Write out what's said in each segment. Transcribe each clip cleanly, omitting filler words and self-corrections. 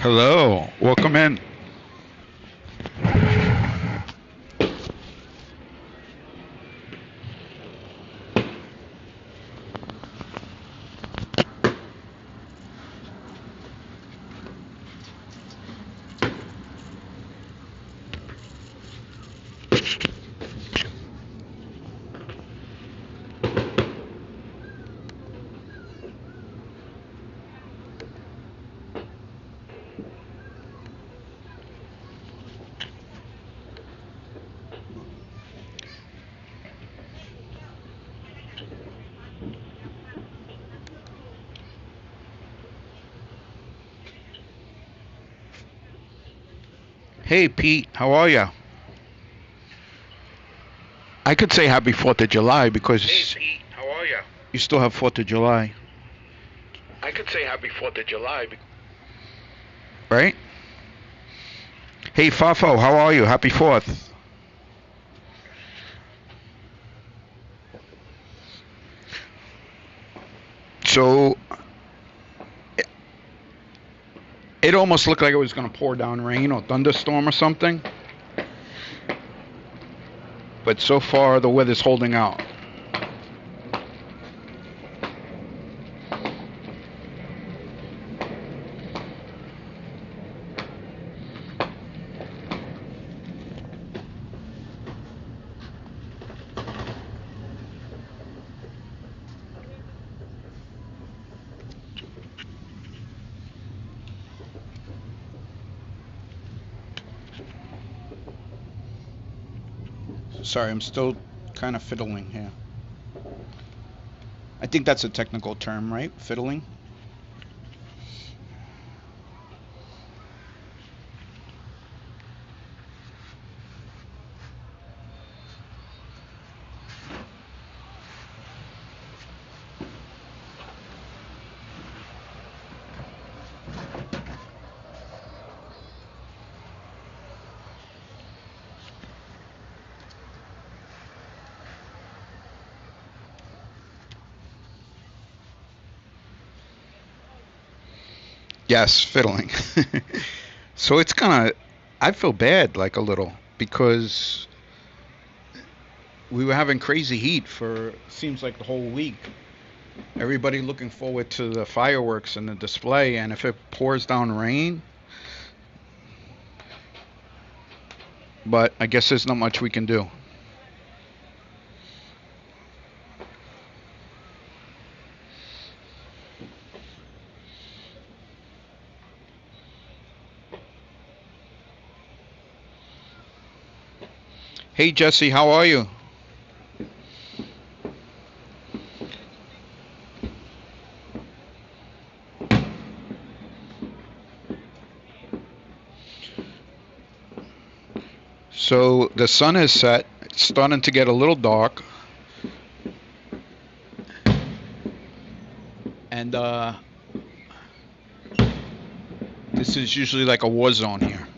Hello, welcome in. Hey Pete, how are you? I could say happy 4th of July because Hey Pete, how are you? you still have 4th of July, I could say happy 4th of July. right? Hey Fafo, how are you? Happy 4th. So it almost looked like it was going to pour down rain or thunderstorm or something. But so far the weather's holding out. Sorry, I'm still kind of fiddling here. I think that's a technical term, right? Fiddling? Yes, fiddling. So it's kind of, I feel bad like a little because we were having crazy heat for seems like the whole week. Everybody looking forward to the fireworks and the display, and if it pours down rain, but I guess there's not much we can do. Hey Jesse, how are you? So the sun is set. It's starting to get a little dark, and this is usually like a war zone here.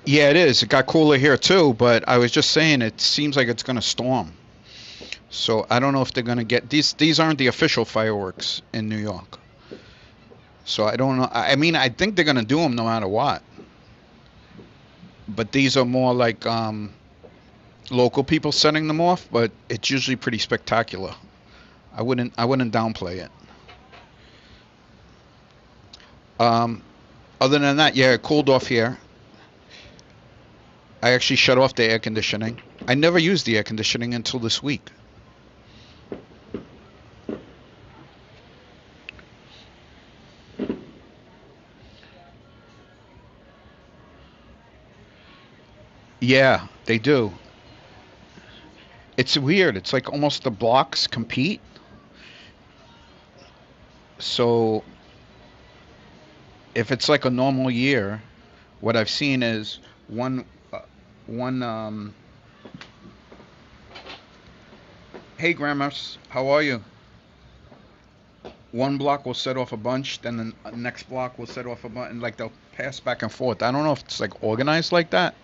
Yeah, it is. It got cooler here too, but I was just saying it seems like it's going to storm. So I don't know if they're going to get these aren't the official fireworks in New York. So I don't know. I mean, I think they're going to do them no matter what. But these are more like local people setting them off, but it's usually pretty spectacular. I wouldn't downplay it. Um, Other than that, yeah, it cooled off here. I actually shut off the air conditioning. I never used the air conditioning until this week. Yeah, they do. It's weird. It's like almost the blocks compete. So if it's like a normal year, what I've seen is one, uh, one. Hey, Grandmas, how are you? One block will set off a bunch, then the next block will set off a bunch, and like they'll pass back and forth. I don't know if it's like organized like that,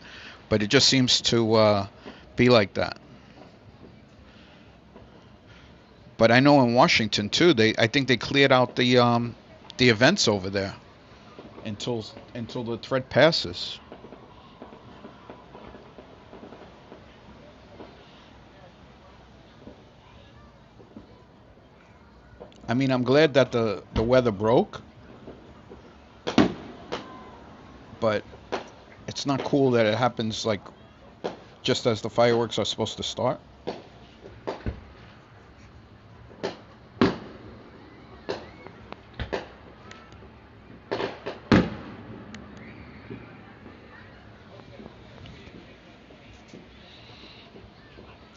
but it just seems to be like that. But I know in Washington too, I think they cleared out the events over there until the threat passes. I mean, I'm glad that the weather broke, but it's not cool that it happens like just as the fireworks are supposed to start.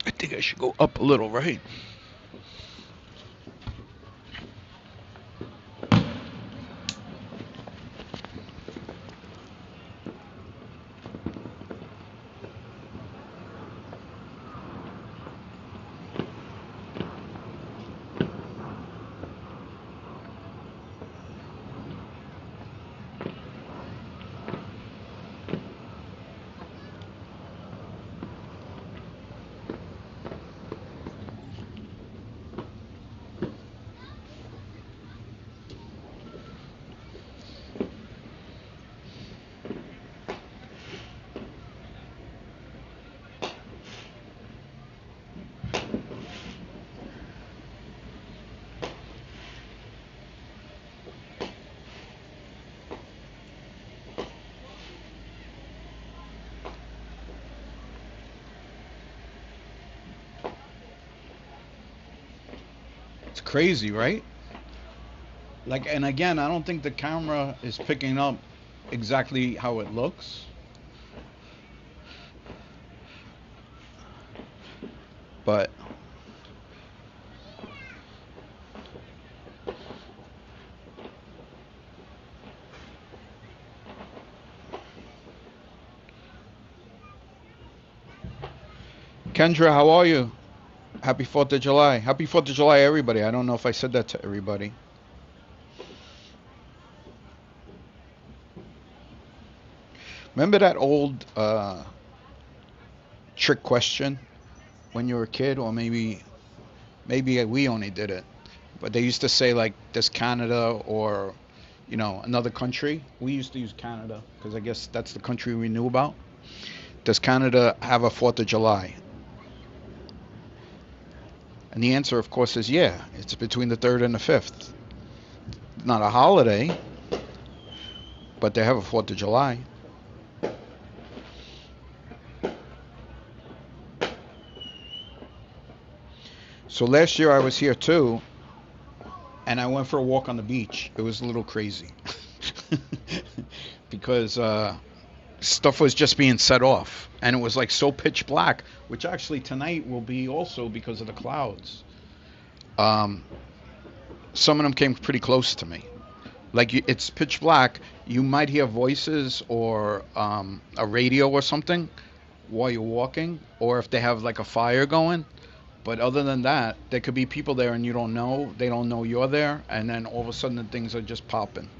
I think I should go up a little, right? It's crazy, right? Like, and again, I don't think the camera is picking up exactly how it looks, but Kendra, how are you? Happy 4th of July. Happy 4th of July, everybody. I don't know if I said that to everybody. Remember that old trick question when you were a kid, or maybe we only did it, but they used to say like, "Does Canada or another country?" We used to use Canada because I guess that's the country we knew about. Does Canada have a 4th of July? And the answer, of course, is yeah. It's between the 3rd and the 5th. Not a holiday, but they have a 4th of July. So last year I was here too, and I went for a walk on the beach. It was a little crazy because stuff was just being set off, and it was like so pitch black, which actually tonight will be also because of the clouds. Um, some of them came pretty close to me. Like it's pitch black. You might hear voices or a radio or something while you're walking, or if they have like a fire going. But other than that, there could be people there and you don't know. They don't know you're there, and then all of a sudden the things are just popping.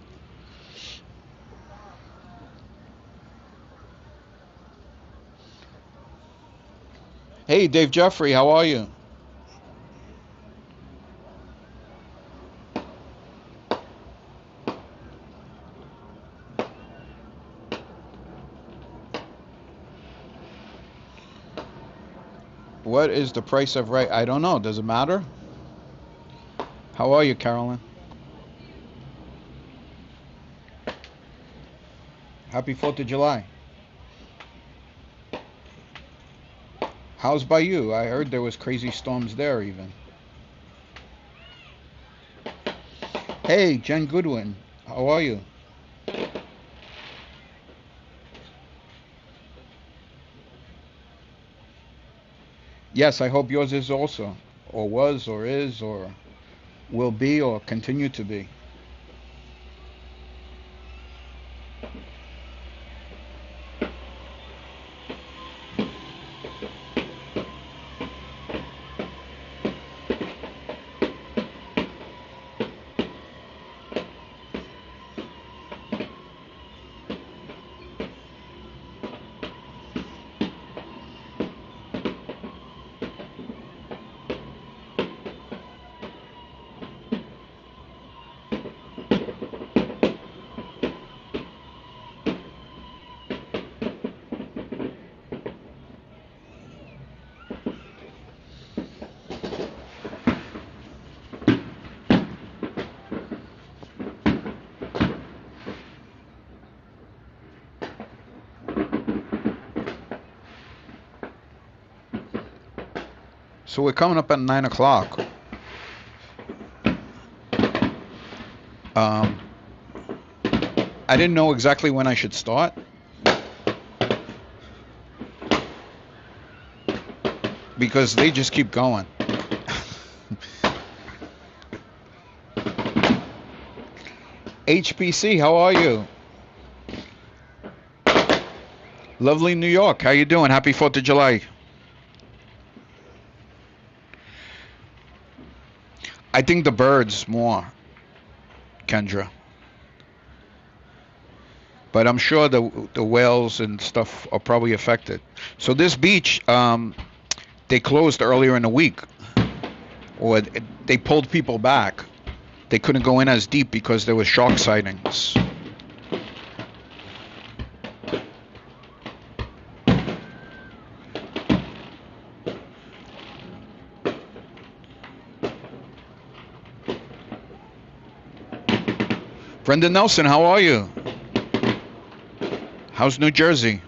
Hey, Dave Jeffrey, how are you? What is the price of right? I don't know. Does it matter? How are you, Carolyn? Happy 4th of July. How's by you? I heard there was crazy storms there even. Hey, Jen Goodwin. How are you? Yes, I hope yours is also, or was, or is, or will be, or continue to be. So we're coming up at 9 o'clock. Um, I didn't know exactly when I should start. Because they just keep going. HPC, how are you? Lovely New York, how you doing? Happy 4th of July. I think the birds more, Kendra. But I'm sure the whales and stuff are probably affected. So this beach, they closed earlier in the week, or they pulled people back. They couldn't go in as deep because there were shark sightings. Brenda Nelson, how are you? How's New Jersey?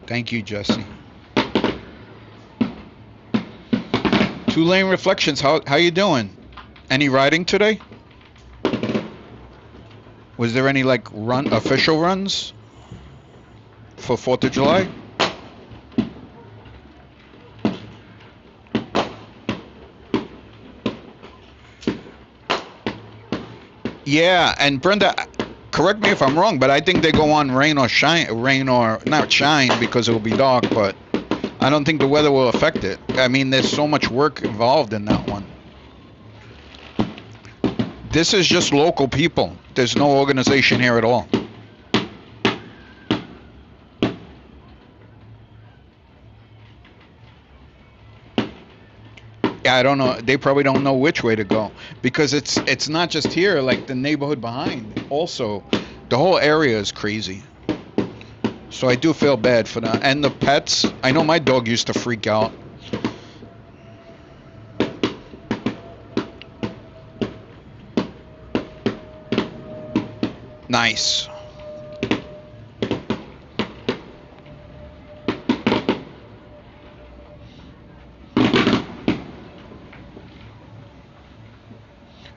Thank you, Jesse. Two Lane Reflections, how you doing? Any riding today? Was there any like official runs for 4th of July? Yeah, and Brenda, correct me if I'm wrong, but I think they go on rain or not shine because it will be dark, but I don't think the weather will affect it. I mean, there's so much work involved in that one. This is just local people. There's no organization here at all. Yeah, I don't know. They probably don't know which way to go because it's not just here. Like the neighborhood behind, also, the whole area is crazy. So I do feel bad for them. And the pets. I know my dog used to freak out. Nice.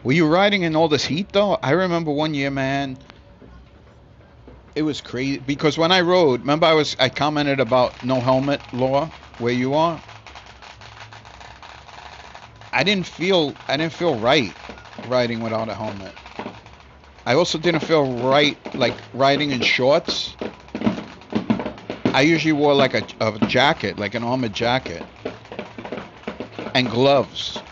Were you riding in all this heat though? I remember one year, man. It was crazy because when I rode, remember I commented about no helmet law where you are. I didn't feel right riding without a helmet. I also didn't feel right like riding in shorts. I usually wore like a jacket, like an armored jacket, and gloves.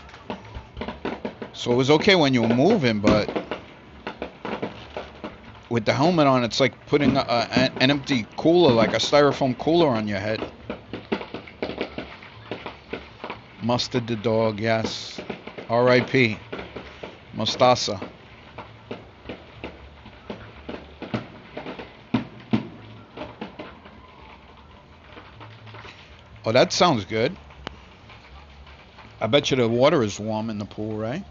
So it was okay when you were moving, but with the helmet on, it's like putting an empty cooler, like a styrofoam cooler on your head. Mustard the dog, yes. R.I.P. Mustasa. Oh, that sounds good. I bet you the water is warm in the pool, right?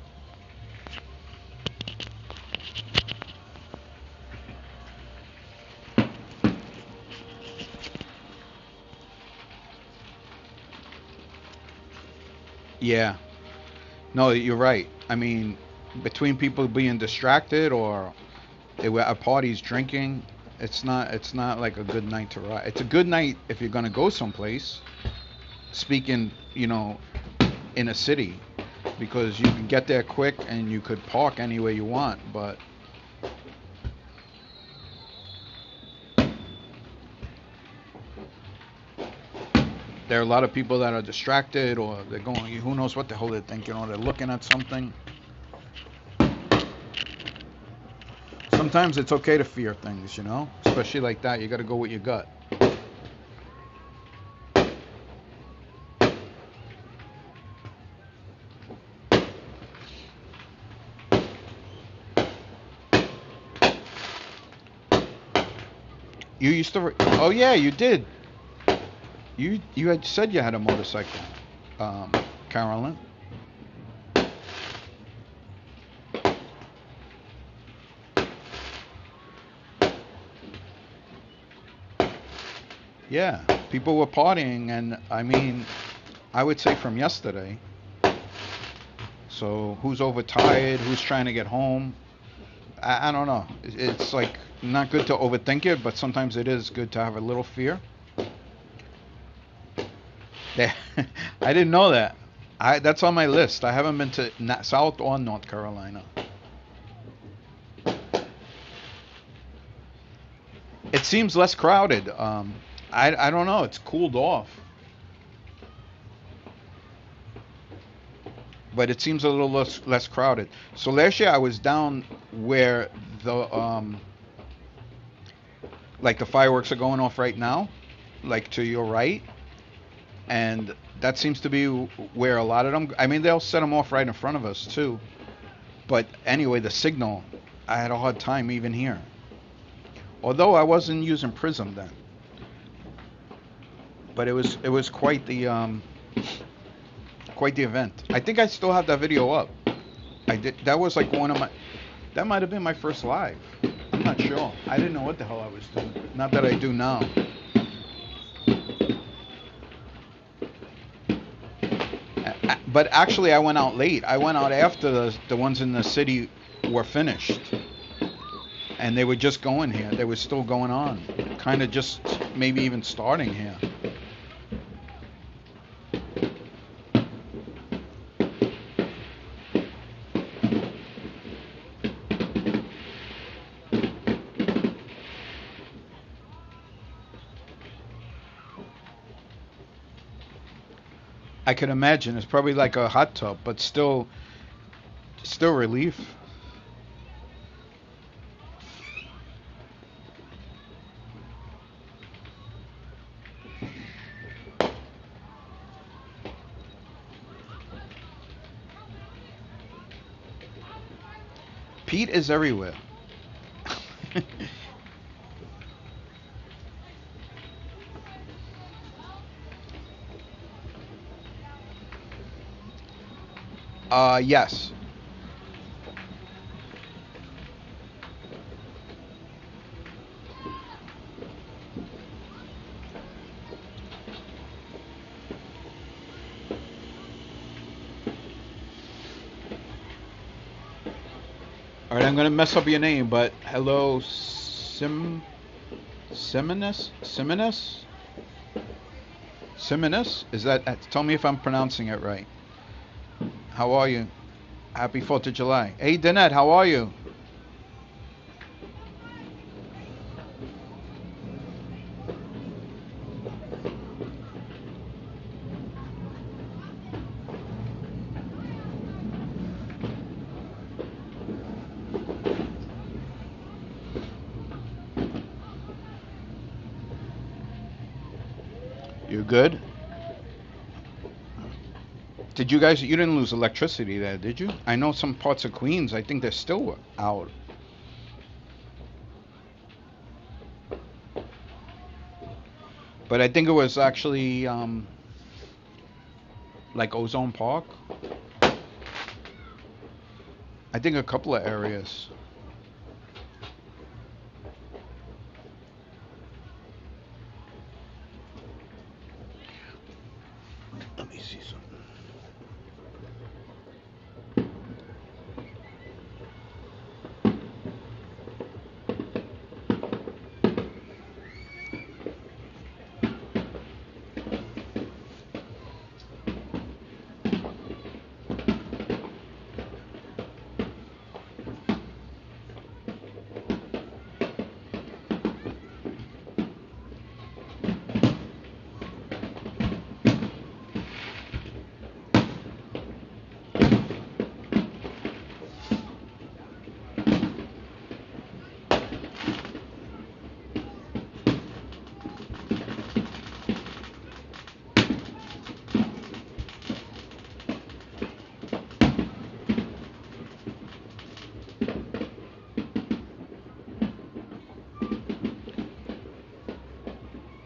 Yeah. No, you're right. I mean, between people being distracted or they were at parties drinking, it's not like a good night to ride. It's a good night if you're gonna go someplace. Speaking, in a city, because you can get there quick and you could park anywhere you want, but there are a lot of people that are distracted or they're going, who knows what the hell they're thinking, or they're looking at something. Sometimes it's okay to fear things, especially like that. You got to go with your gut. You used to, oh yeah, you did. You had said you had a motorcycle, um, Carolyn. Yeah, people were partying, and I mean, I would say from yesterday. So who's overtired? Who's trying to get home? I don't know. It's like not good to overthink it, but sometimes it is good to have a little fear. Yeah, I didn't know that. That's on my list. I haven't been to South or North Carolina. It seems less crowded. I don't know. It's cooled off, but it seems a little less crowded. So last year I was down where the like the fireworks are going off right now, like to your right, and that seems to be where a lot of them. I mean, they'll set them off right in front of us too. But anyway, the signal, I had a hard time even here. Although I wasn't using Prism then, but it was quite the event. I think I still have that video up. I did. That was like one of my. That might have been my first live. I'm not sure. I didn't know what the hell I was doing. Not that I do now. But actually, I went out late. I went out after the ones in the city were finished, and they were just going here. They were still going on, kind of just maybe even starting here. I could imagine it's probably like a hot tub, but still relief. Pete is everywhere. Yes. All right, I'm gonna mess up your name, but hello, Simonus? Is that? Tell me if I'm pronouncing it right. How are you? Happy 4th of July. Hey, Danette, how are you? You good? Did you guys? You didn't lose electricity there, did you? I know some parts of Queens. I think they're still out. But I think it was actually like Ozone Park. I think a couple of areas. Let me see something.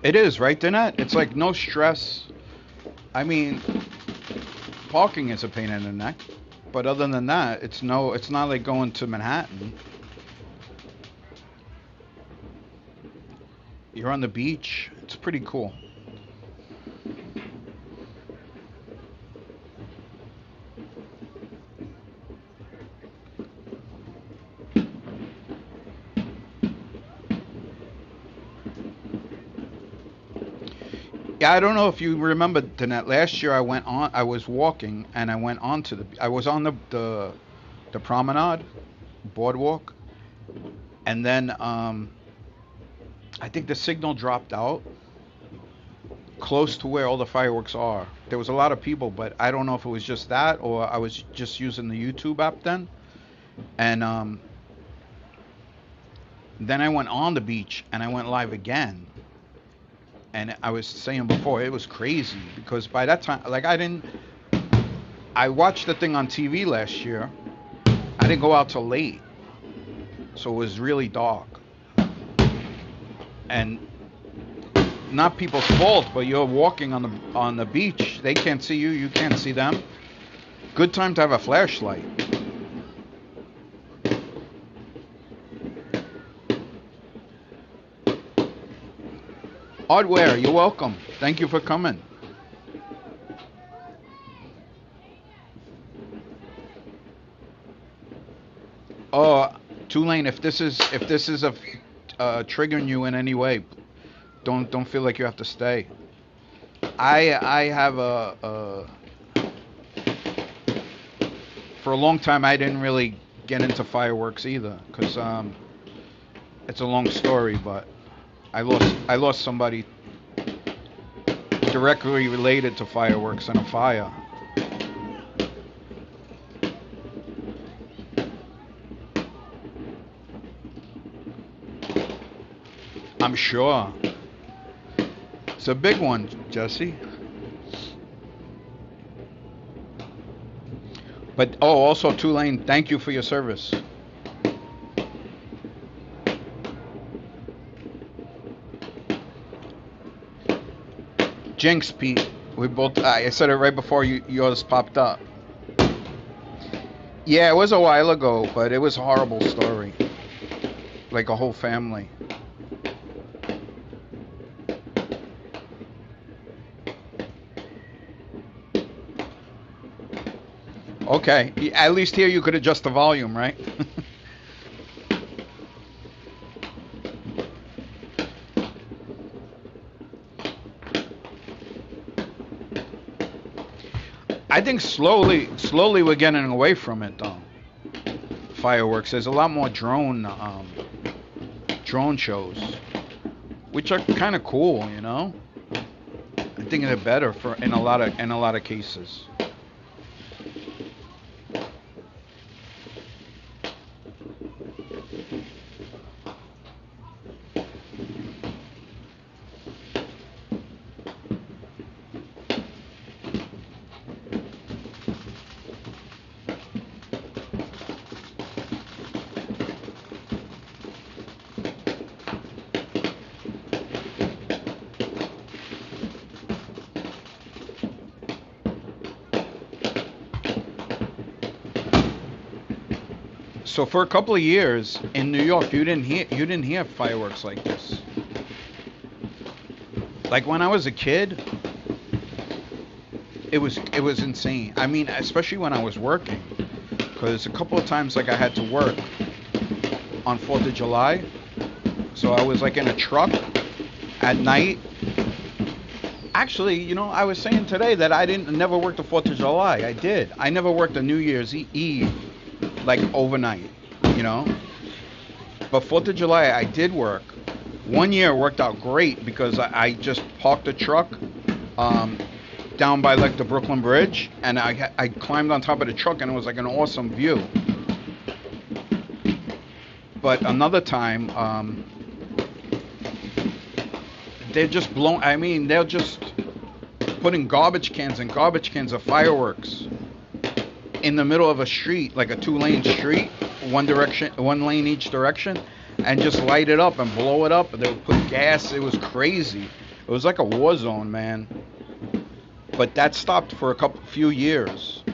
It is, right, Danette? It's like no stress. I mean, parking is a pain in the neck, but other than that, it's not like going to Manhattan. You're on the beach. It's pretty cool. Yeah, I don't know if you remember, Danette. Last year I was walking and I went onto I was on the promenade, boardwalk, and then I think the signal dropped out close to where all the fireworks are. There was a lot of people, but I don't know if it was just that or I was just using the YouTube app then. And then I went on the beach and I went live again. And I was saying before, it was crazy because by that time, like I watched the thing on TV last year. I didn't go out till late, so it was really dark. And not people's fault, but you're walking on the beach. They can't see you, you can't see them. Good time to have a flashlight. Hardware, you're welcome. Thank you for coming. Oh, Tulane, if this is a triggering you in any way, don't feel like you have to stay. I have for a long time I didn't really get into fireworks either because it's a long story, but I lost somebody directly related to fireworks in a fire. I'm sure. It's a big one, Jesse. But also Tulane, thank you for your service. Jinx, Pete. We both. I said it right before yours popped up. Yeah, it was a while ago, but it was a horrible story. Like a whole family. Okay, at least here you could adjust the volume, right? I think slowly we're getting away from it, though. Fireworks. There's a lot more drone shows, which are kind of cool, you know. I think they're better in a lot of cases. So for a couple of years in New York, you didn't hear fireworks like this. Like when I was a kid, it was insane. I mean, especially when I was working, because a couple of times like I had to work on 4th of July, so I was like in a truck at night. Actually, you know, I was saying today that I never worked the 4th of July. I did. I never worked a New Year's Eve. Like overnight, you know. But 4th of July, I did work. One year worked out great because I just parked the truck down by like the Brooklyn Bridge, and I climbed on top of the truck, and it was like an awesome view. But another time, they're just blowing. I mean, they're just putting garbage cans and garbage cans of fireworks in the middle of a street, like a 2-lane street, one lane each direction, and just light it up and blow it up. They would put gas. It was crazy. It was like a war zone, man. But that stopped for few years,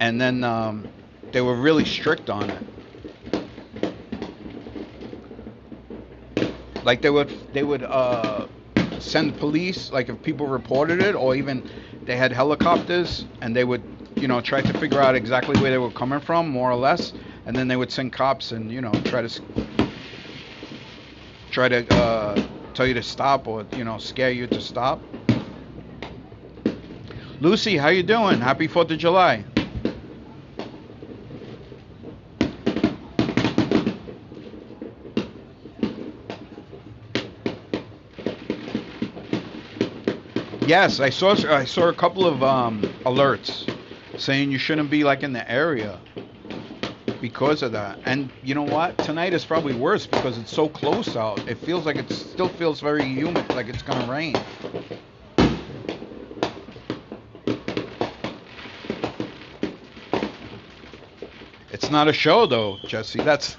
and then they were really strict on it. Like they would send police, like if people reported it, or even they had helicopters, and they would try to figure out exactly where they were coming from, more or less, and then they would send cops and try to tell you to stop, or scare you to stop. Lucy, how you doing? Happy 4th of July. Yes, I saw a couple of alerts saying you shouldn't be like in the area because of that. And you know what? Tonight is probably worse because it's so close out. It feels like it still feels very humid, like it's gonna rain. It's not a show though, Jesse. That's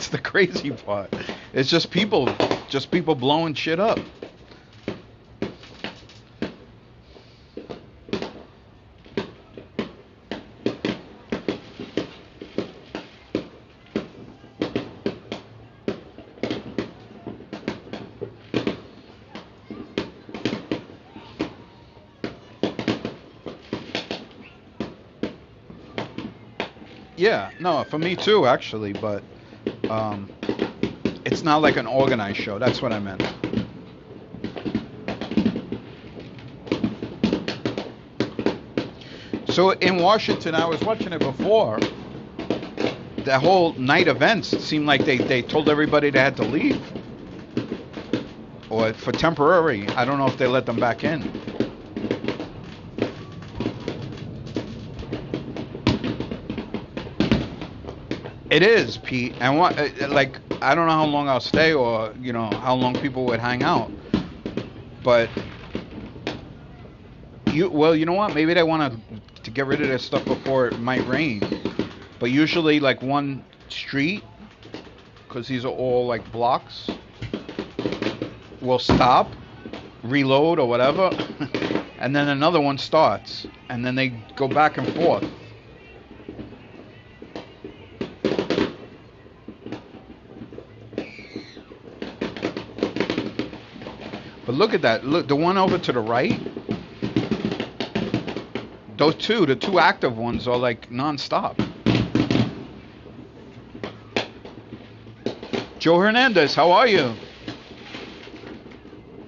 the crazy part. It's just people blowing shit up. Yeah, no, for me too, actually, but um, it's not like an organized show. That's what I meant. So in Washington, I was watching it before. The whole night events seemed like they told everybody they had to leave, or for temporary. I don't know if they let them back in. It is, Pete. And what, like, I don't know how long I'll stay, or how long people would hang out. But well, you know what? Maybe they want to get rid of their stuff before it might rain. But usually, like one street, because these are all like blocks, will stop, reload or whatever, and then another one starts, and then they go back and forth. But look at that. Look, the one over to the right. The two active ones are like non-stop. Joe Hernandez, how are you?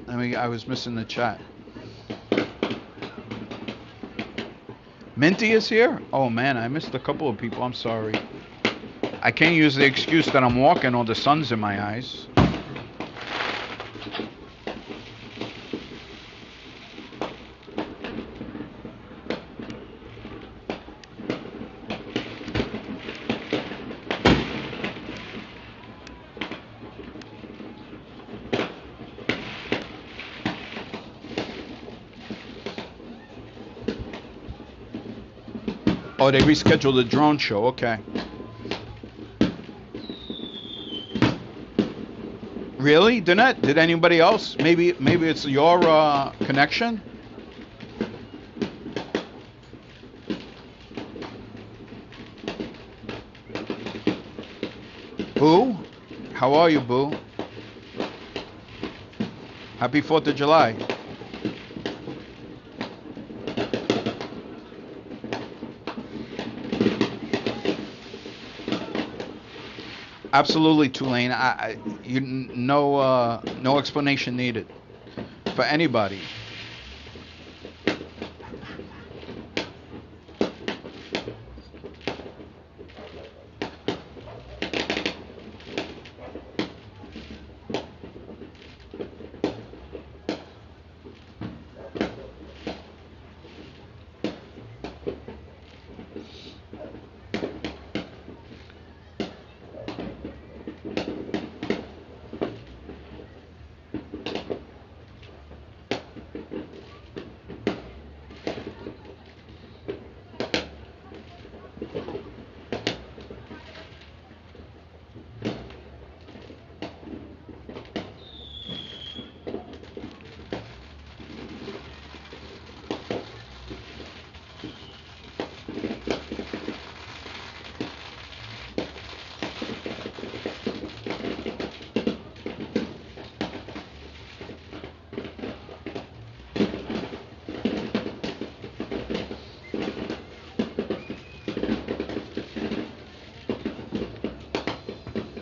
I was missing the chat. Minty is here? Oh man, I missed a couple of people. I'm sorry. I can't use the excuse that I'm walking or the sun's in my eyes. Oh, they rescheduled the drone show. Okay. Really? Did anybody else? Maybe it's your connection. Boo? How are you, Boo? Happy 4th of July. Absolutely, Tulane. No explanation needed for anybody.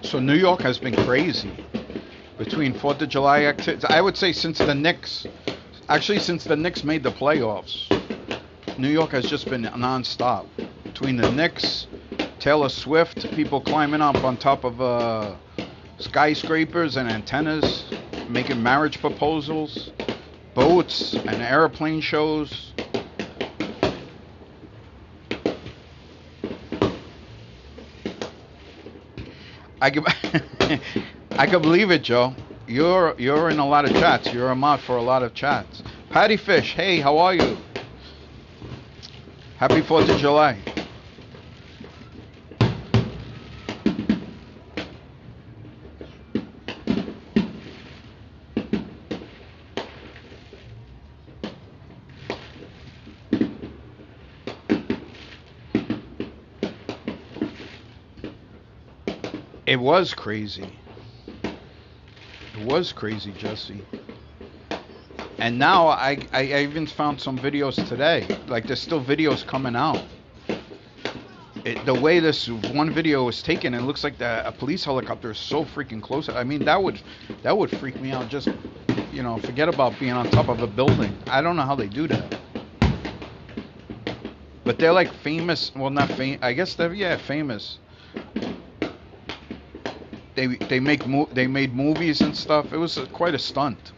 So New York has been crazy between 4th of July activities. I would say since the Knicks, actually since the Knicks made the playoffs, New York has just been nonstop. Between the Knicks, Taylor Swift, people climbing up on top of skyscrapers and antennas, making marriage proposals, boats and airplane shows. I can, I can believe it, Joe. You're in a lot of chats. You're a mod for a lot of chats. Patty Fish, hey, how are you? Happy 4th of July. It was crazy. It was crazy, Jesse. And now I even found some videos today. Like there's still videos coming out. The way this one video was taken, it looks like a police helicopter is so freaking close. I mean, that would freak me out. Just forget about being on top of a building. I don't know how they do that. But they're like famous. Well, not famous. I guess they're famous. They made movies and stuff. It was quite a stunt.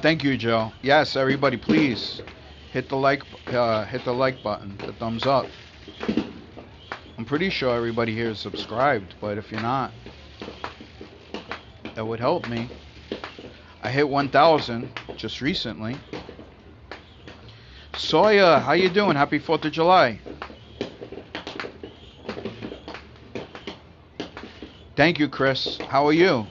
Thank you, Joe. Yes, everybody, please hit the like button, the thumbs up. I'm pretty sure everybody here is subscribed, but if you're not, that would help me. I hit 1,000 just recently. Sawyer, how you doing? Happy 4th of July. Thank you, Chris. How are you?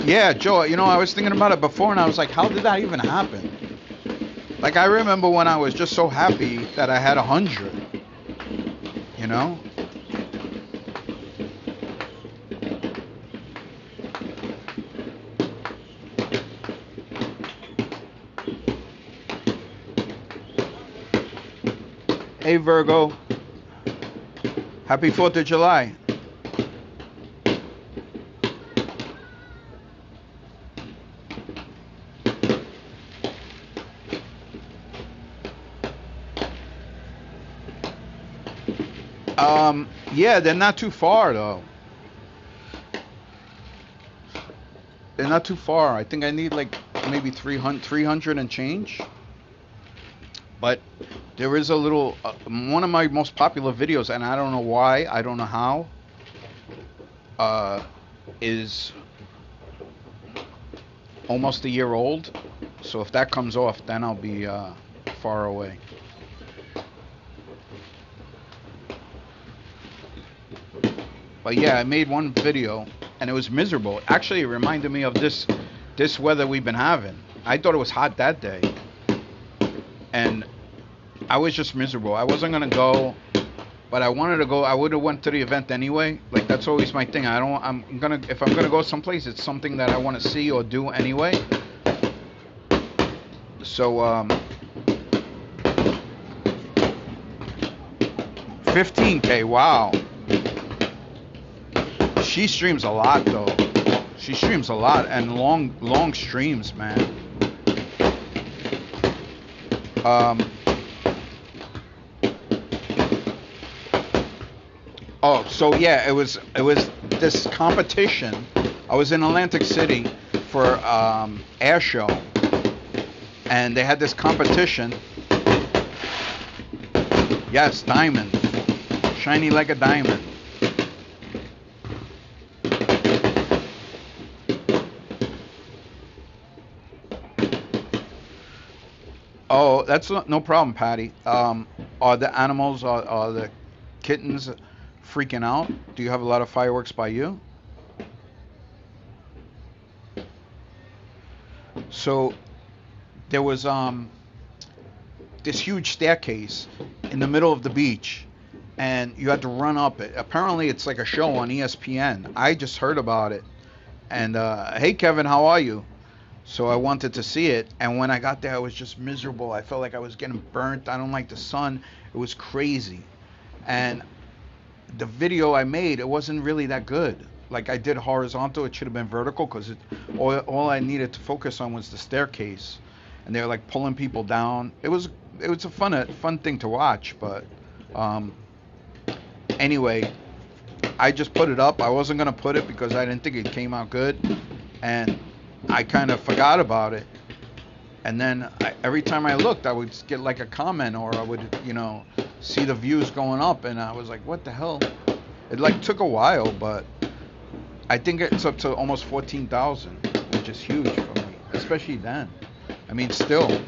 Yeah, Joe, I was thinking about it before and I was like, how did that even happen? Like, I remember when I was just so happy that I had 100, Hey, Virgo. Happy 4th of July. Yeah, they're not too far though. They're not too far. I think I need like maybe 300 and change. But there is a little one of my most popular videos, and I don't know why, I don't know how. Is almost a year old. So if that comes off, then I'll be far away. But yeah, I made one video and it was miserable. Actually, it reminded me of this weather we've been having. I thought it was hot that day. And I was just miserable. I wasn't going to go, but I wanted to go. I would have went to the event anyway. Like that's always my thing. If I'm going to go someplace, it's something that I want to see or do anyway. So 15K, wow. She streams a lot though. She streams a lot and long streams, man. Oh, so yeah, it was this competition. I was in Atlantic City for air show, and they had this competition. Yes, diamond, shiny like a diamond. Oh, that's no problem, Patty. Are the animals, are the kittens freaking out? Do you have a lot of fireworks by you? So there was this huge staircase in the middle of the beach, and you had to run up it. Apparently, it's like a show on ESPN. I just heard about it, and hey, Kevin, how are you? So I wanted to see it, and when I got there, I was just miserable. I felt like I was getting burnt. I don't like the sun. It was crazy, and the video I made, it wasn't really that good. Like I did horizontal, it should have been vertical because all I needed to focus on was the staircase, and they were like pulling people down. It was a fun thing to watch, but um, anyway, I just put it up. I wasn't gonna put it because I didn't think it came out good, and I kind of forgot about it. And then every time I looked, I would get like a comment, or I would, see the views going up, and I was like, what the hell? It like took a while, but I think it's up to almost 14,000, which is huge for me, especially then. I mean, still.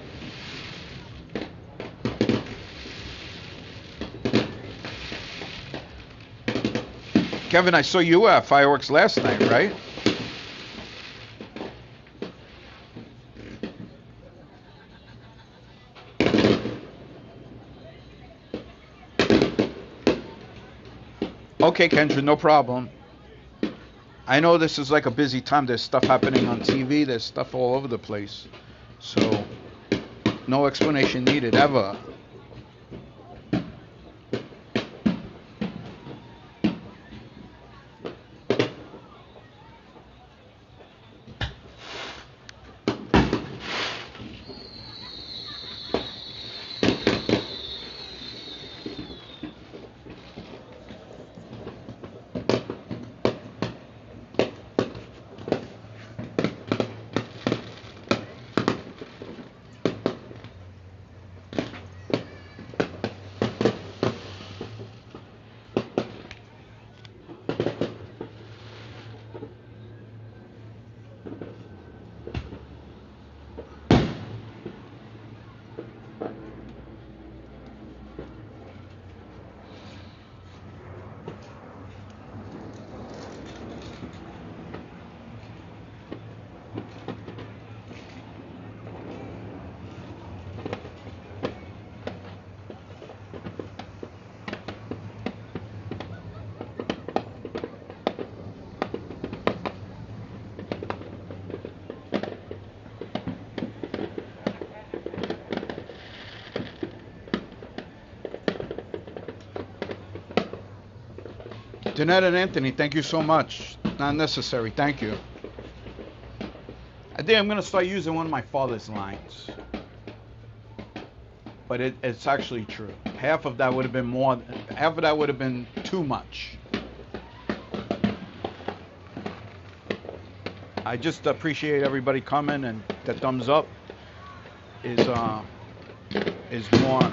Kevin, I saw you at fireworks last night, right? Okay, Kendra, no problem. I know this is like a busy time. There's stuff happening on TV. There's stuff all over the place. So, no explanation needed ever. Danette and Anthony, thank you so much. Not necessary, thank you. I think I'm going to start using one of my father's lines. But it's actually true. Half of that would have been more, half of that would have been too much. I just appreciate everybody coming, and the thumbs up is more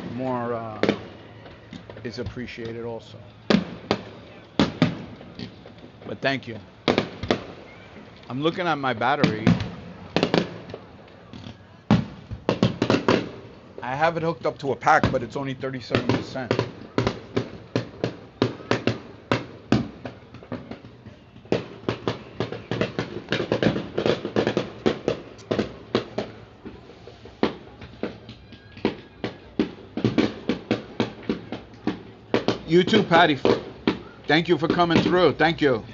is appreciated also. But thank you. I'm looking at my battery. I have it hooked up to a pack, but it's only 37%. You too, Patty. Thank you for coming through. Thank you.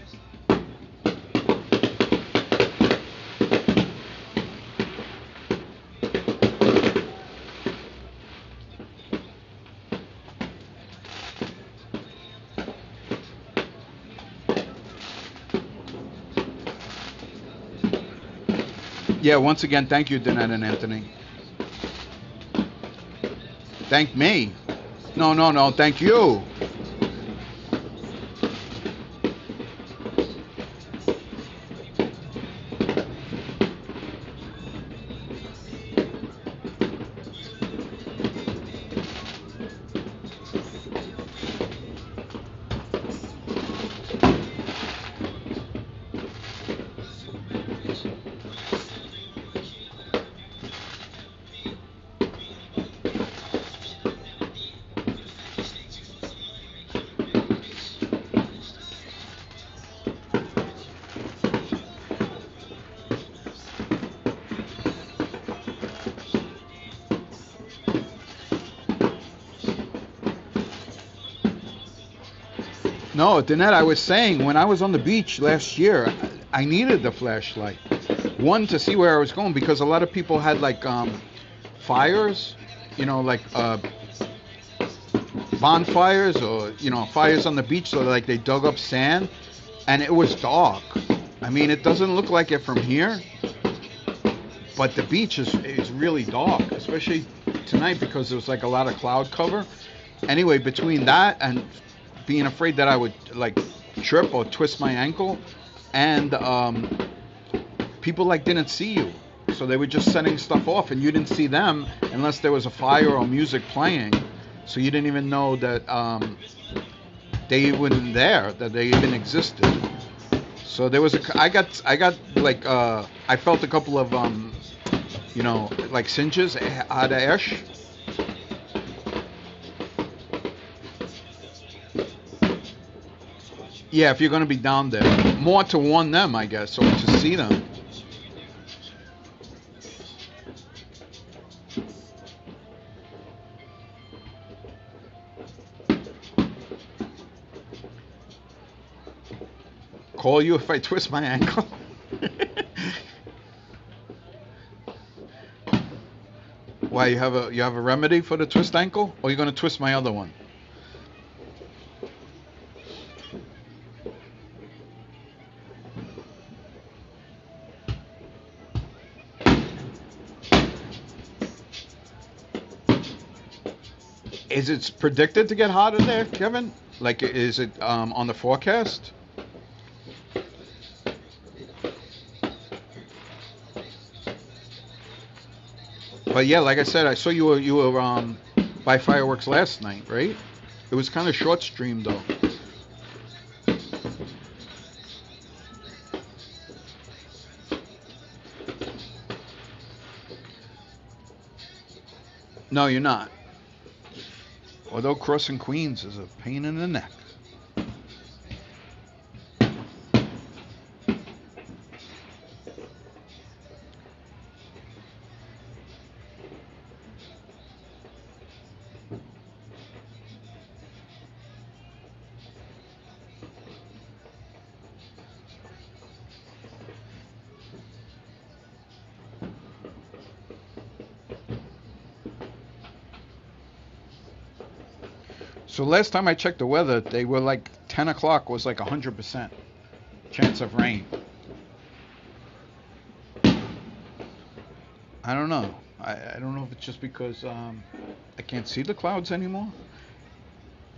Yeah, once again, thank you, Danette and Anthony. Thank me. No, thank you. No, Danette, I was saying when I was on the beach last year, I needed the flashlight. One, to see where I was going because a lot of people had like fires, like bonfires or fires on the beach. So like they dug up sand, and it was dark. I mean, it doesn't look like it from here, but the beach is really dark, especially tonight because there was like a lot of cloud cover. Anyway, between that and being afraid that I would like trip or twist my ankle, and people like didn't see you, so they were just setting stuff off, and you didn't see them unless there was a fire or music playing. So you didn't even know that they weren't there, that they even existed. So there was I got like I felt a couple of like singes out of ash. Yeah, if you're going to be down there, more to warn them, I guess, or to see them. Call you if I twist my ankle. Why, you have a remedy for the twist ankle, or you're going to twist my other one? Is it predicted to get hotter there, Kevin? Like, is it on the forecast? But yeah, like I said, I saw you were by fireworks last night, right? It was kind of short stream though. No, you're not. Although crossing Queens is a pain in the neck. So last time I checked the weather, they were like 10 o'clock was like 100% chance of rain. I don't know. I don't know if it's just because I can't see the clouds anymore.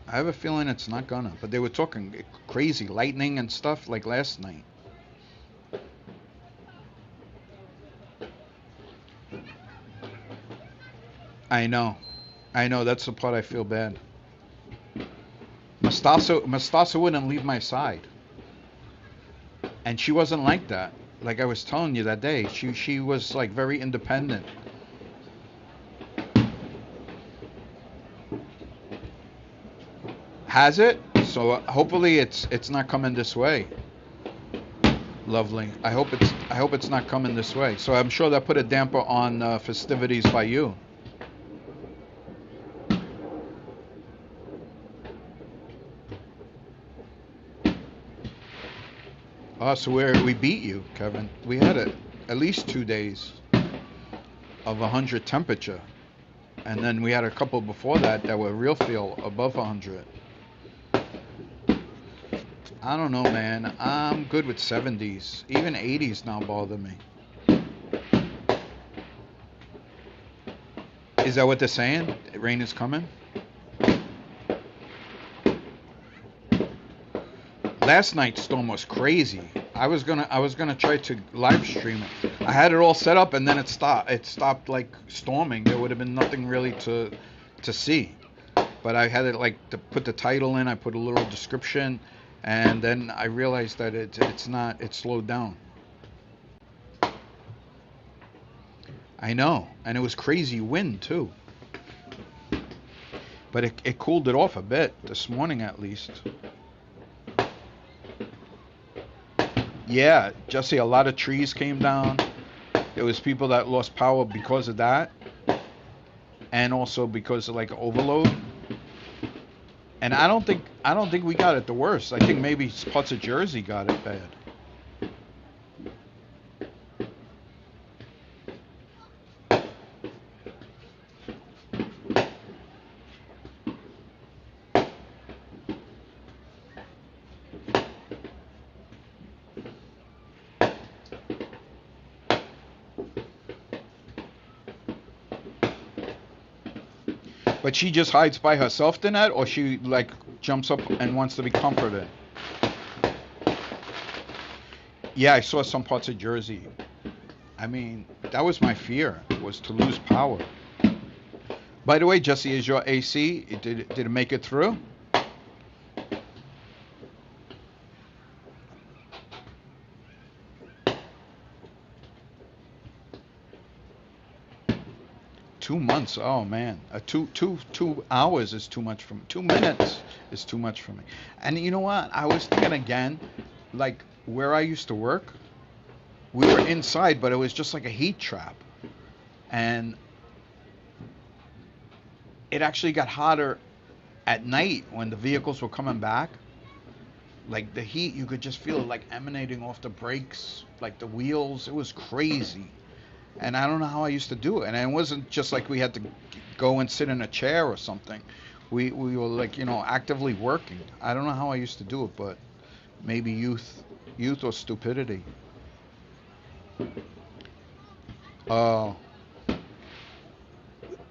I have a feeling it's not gonna. But they were talking crazy lightning and stuff like last night. I know. I know. That's the part I feel bad. Mastasa wouldn't leave my side, and she wasn't like that. Like I was telling you that day, she was like very independent. Has it? So hopefully it's not coming this way. Lovely. I hope it's not coming this way. So I'm sure that put a damper on festivities by you. Oh, so we beat you, Kevin. We had at least 2 days of 100 temperature, and then we had a couple before that were real feel above 100. I don't know, man. I'm good with 70s. Even 80s now bother me. Is that what they're saying? Rain is coming? Last night's storm was crazy. I was gonna try to live stream it. I had it all set up and then it stopped. It stopped like storming. There would have been nothing really to see. But I had it like to put the title in. I put a little description, and then I realized that it's not. It slowed down. I know, and it was crazy wind too. But it cooled it off a bit this morning at least. Yeah, Jesse, a lot of trees came down. There was people that lost power because of that, and also because of like overload. And I don't think we got it the worst. I think maybe parts of Jersey got it bad. But she just hides by herself, Danette, or she like jumps up and wants to be comforted. Yeah, I saw some parts of Jersey. I mean, that was my fear, was to lose power. By the way, Jesse, is your AC? Did it make it through? 2 months. Oh man, 2 hours is too much for me. 2 minutes is too much for me. And you know what? I was thinking again, like where I used to work, we were inside, but it was just like a heat trap, and it actually got hotter at night when the vehicles were coming back. Like the heat, you could just feel it like emanating off the brakes, like the wheels. It was crazy. And I don't know how I used to do it. And it wasn't just like we had to go and sit in a chair or something. We were like, actively working. I don't know how I used to do it, but maybe youth or stupidity. Oh,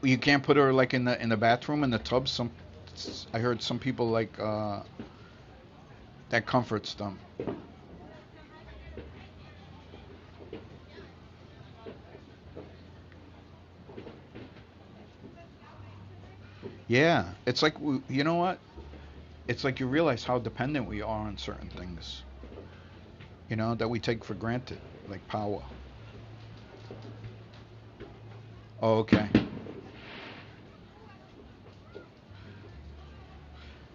you can't put her like in the bathroom in the tub. I heard some people like that comforts them. Yeah, it's like you know what? It's like you realize how dependent we are on certain things. That we take for granted, like power. Oh, okay.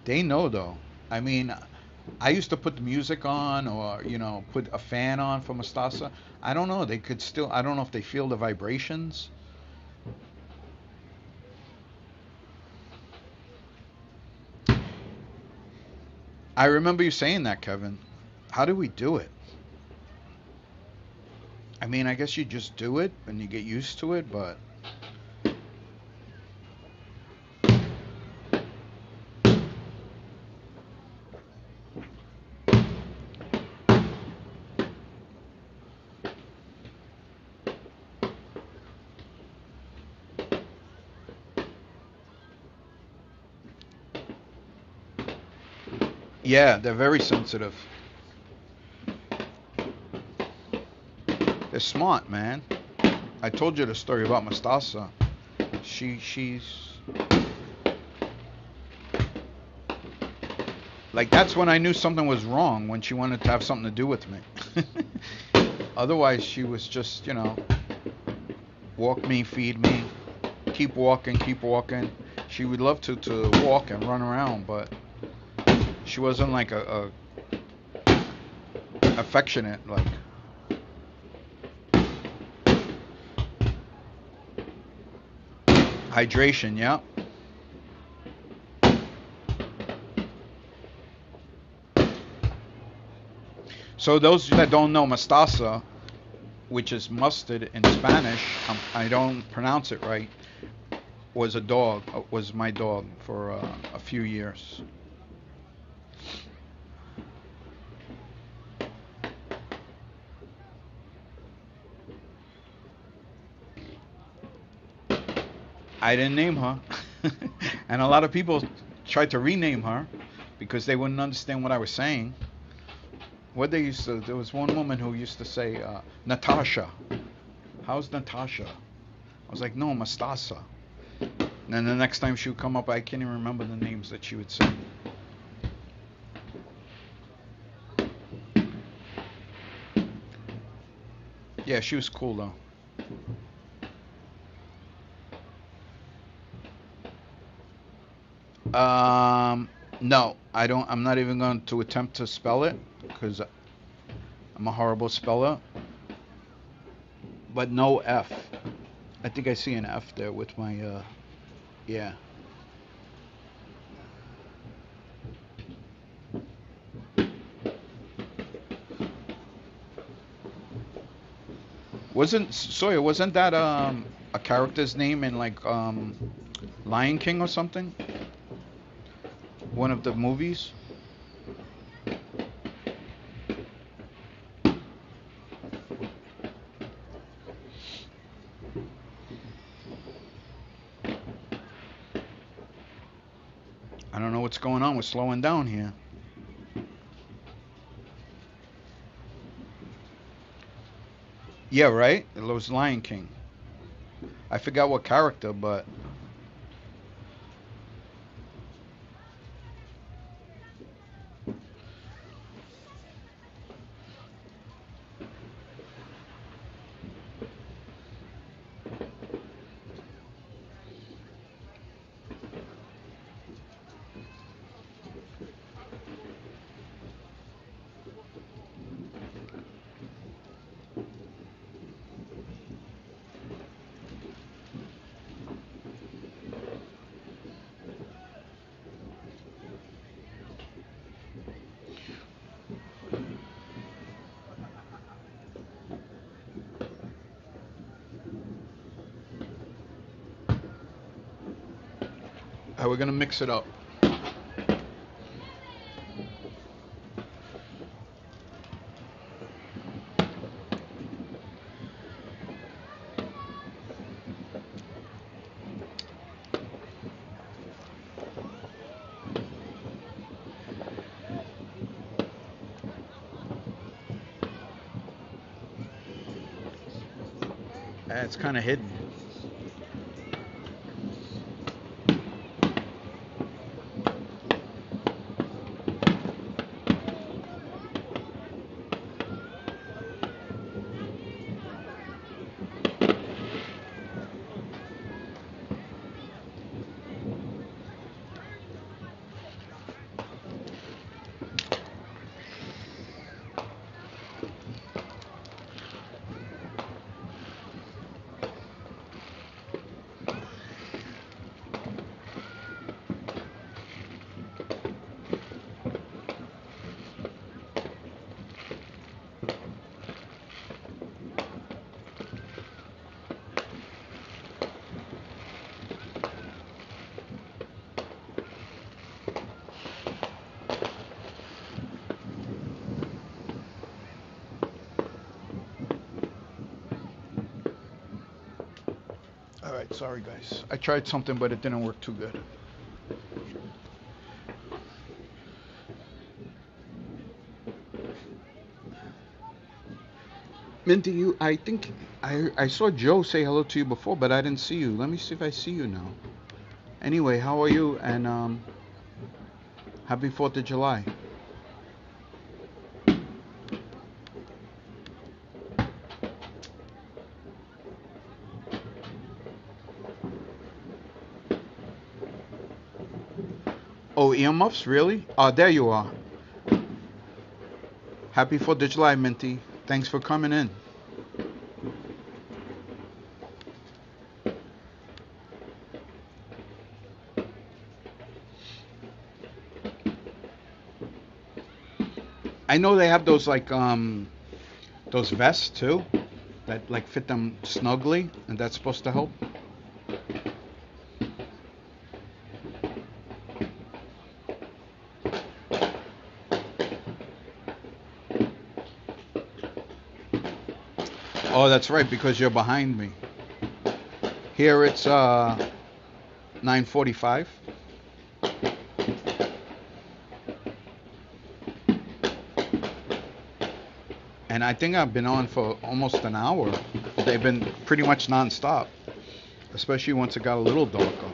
They know though. I mean, I used to put the music on or, put a fan on for Mustasa. I don't know. They could still, I don't know if they feel the vibrations. I remember you saying that, Kevin. How do we do it? I mean, I guess you just do it and you get used to it, but yeah, they're very sensitive. They're smart, man. I told you the story about Mustasa. She's like that's when I knew something was wrong when she wanted to have something to do with me. Otherwise, she was just, walk me, feed me, keep walking, keep walking. She would love to walk and run around, but she wasn't like a affectionate like. Hydration, yeah. So those that don't know mustasa, which is mustard in Spanish, I don't pronounce it right, was my dog for a few years. I didn't name her. And a lot of people tried to rename her because they wouldn't understand what I was saying. There was one woman who used to say, Natasha. How's Natasha? I was like, no, Mustasa. And then the next time she would come up, I can't even remember the names that she would say. Yeah, she was cool though. No, I don't. I'm not even going to attempt to spell it because I'm a horrible speller. But no F. I think I see an F there with my. Yeah. Wasn't Sawyer? Wasn't that a character's name in like Lion King or something? One of the movies. I don't know what's going on. We're slowing down here. Yeah, right. It was Lion King. I forgot what character, but we're gonna mix it up. It's kind of hidden. All right, sorry guys. I tried something, but it didn't work too good. Minty, I think I saw Joe say hello to you before, but I didn't see you. Let me see if I see you now. Anyway, how are you? And happy 4th of July. Oh, earmuffs, really? Oh, there you are. Happy 4th of July, Minty. Thanks for coming in. I know they have those like those vests too that like fit them snugly, and that's supposed to help. Oh, that's right, because you're behind me. Here it's 9:45. And I think I've been on for almost an hour. They've been pretty much nonstop, especially once it got a little darker.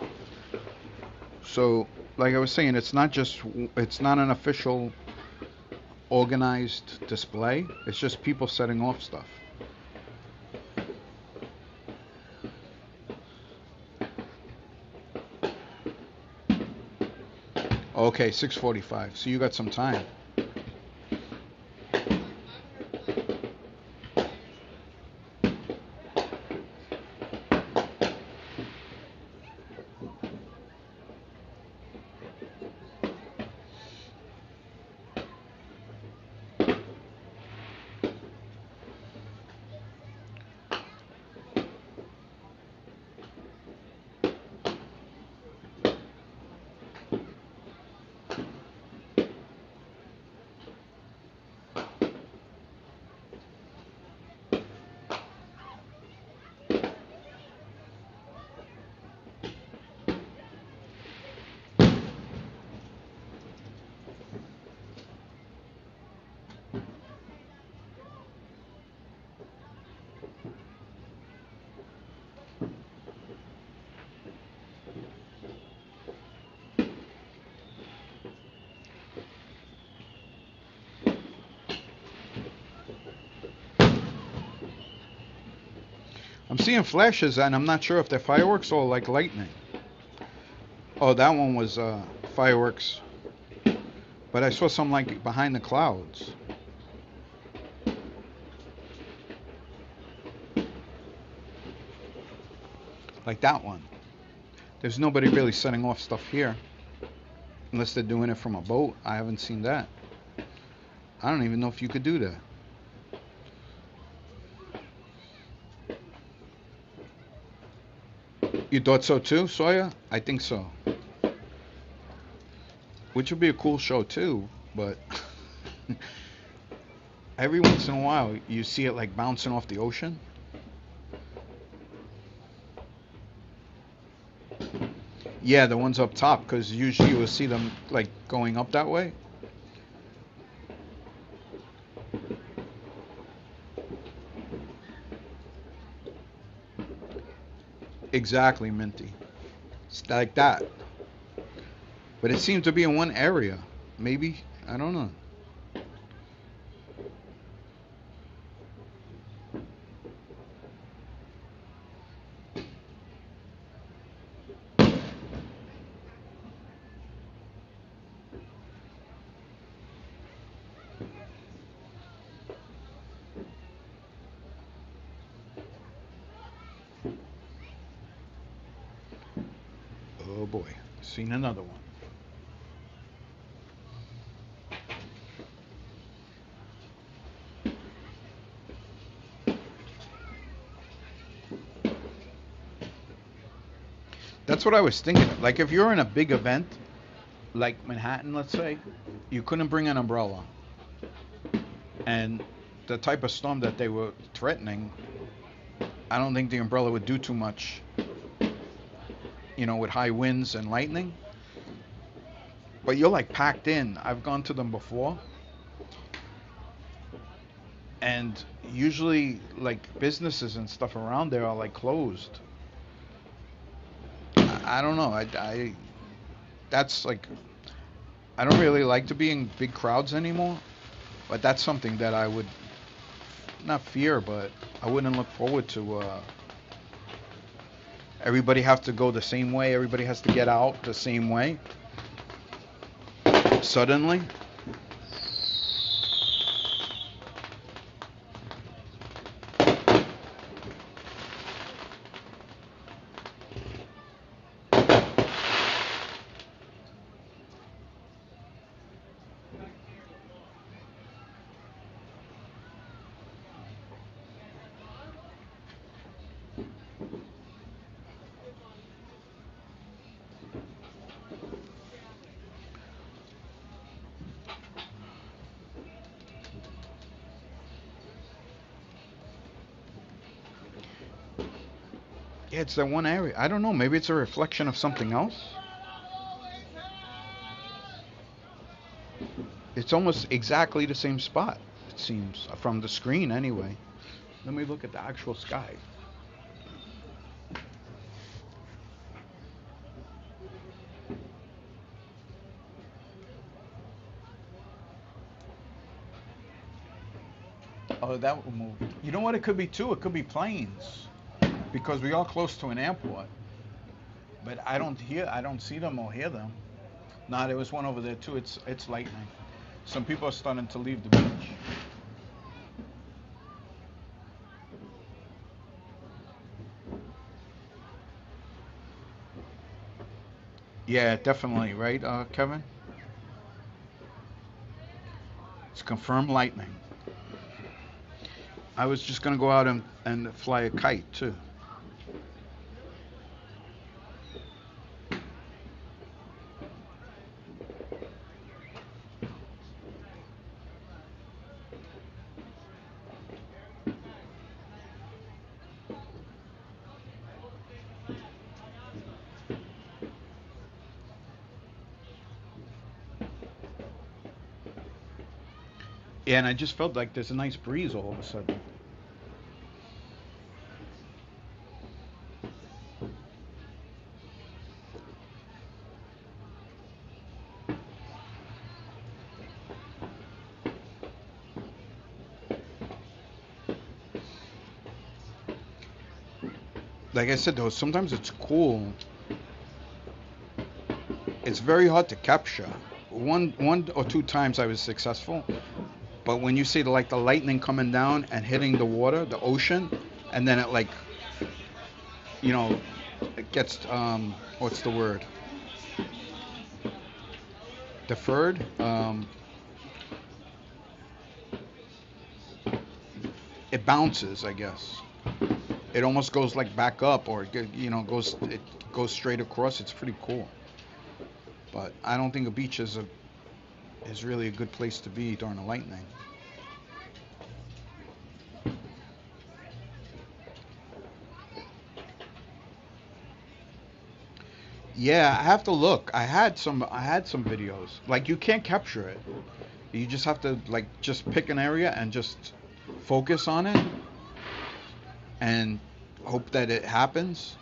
So, like I was saying, it's not an official organized display. It's just people setting off stuff. Okay, 6:45. So you got some time. I'm seeing flashes, and I'm not sure if they're fireworks or like lightning. Oh, that one was fireworks, but I saw some like behind the clouds, like that one. There's nobody really setting off stuff here, unless they're doing it from a boat. I haven't seen that. I don't even know if you could do that. You thought so too, Sawyer? I think so. Which would be a cool show too, but every once in a while you see it like bouncing off the ocean. Yeah, the ones up top, because usually you will see them like going up that way. Exactly, Minty. It's like that. But it seems to be in one area. Maybe, I don't know. Oh boy, seen another one. That's what I was thinking. Like if you're in a big event, like Manhattan, let's say, you couldn't bring an umbrella. And the type of storm that they were threatening, I don't think the umbrella would do too much, with high winds and lightning. But you're like packed in. I've gone to them before. And usually, like businesses and stuff around there are like closed. I don't know. That's like, I don't really like to be in big crowds anymore. But that's something that I would not fear, but I wouldn't look forward to. Everybody have to go the same way. Everybody has to get out the same way. Suddenly. Yeah, it's that one area. I don't know. Maybe it's a reflection of something else. It's almost exactly the same spot, it seems, from the screen anyway. Let me look at the actual sky. Oh, that will move. You know what it could be too? It could be planes, because we are close to an airport. But I don't see them or hear them. Nah, there was one over there too. It's lightning. Some people are starting to leave the beach. Yeah, definitely, right, Kevin? It's confirmed lightning. I was just gonna go out and fly a kite too. Yeah, and I just felt like there's a nice breeze all of a sudden. like I said though, sometimes it's cool. It's very hard to capture. One or two times I was successful, but when you see like the lightning coming down and hitting the water, the ocean, and then it like, you know, it gets what's the word? Deferred. It bounces, I guess. It almost goes like back up, or it goes straight across. It's pretty cool. But I don't think a beach is really a good place to be during a lightning. Yeah, I have to look. I had some videos. Like you can't capture it. You just have to like just pick an area and just focus on it and hope that it happens.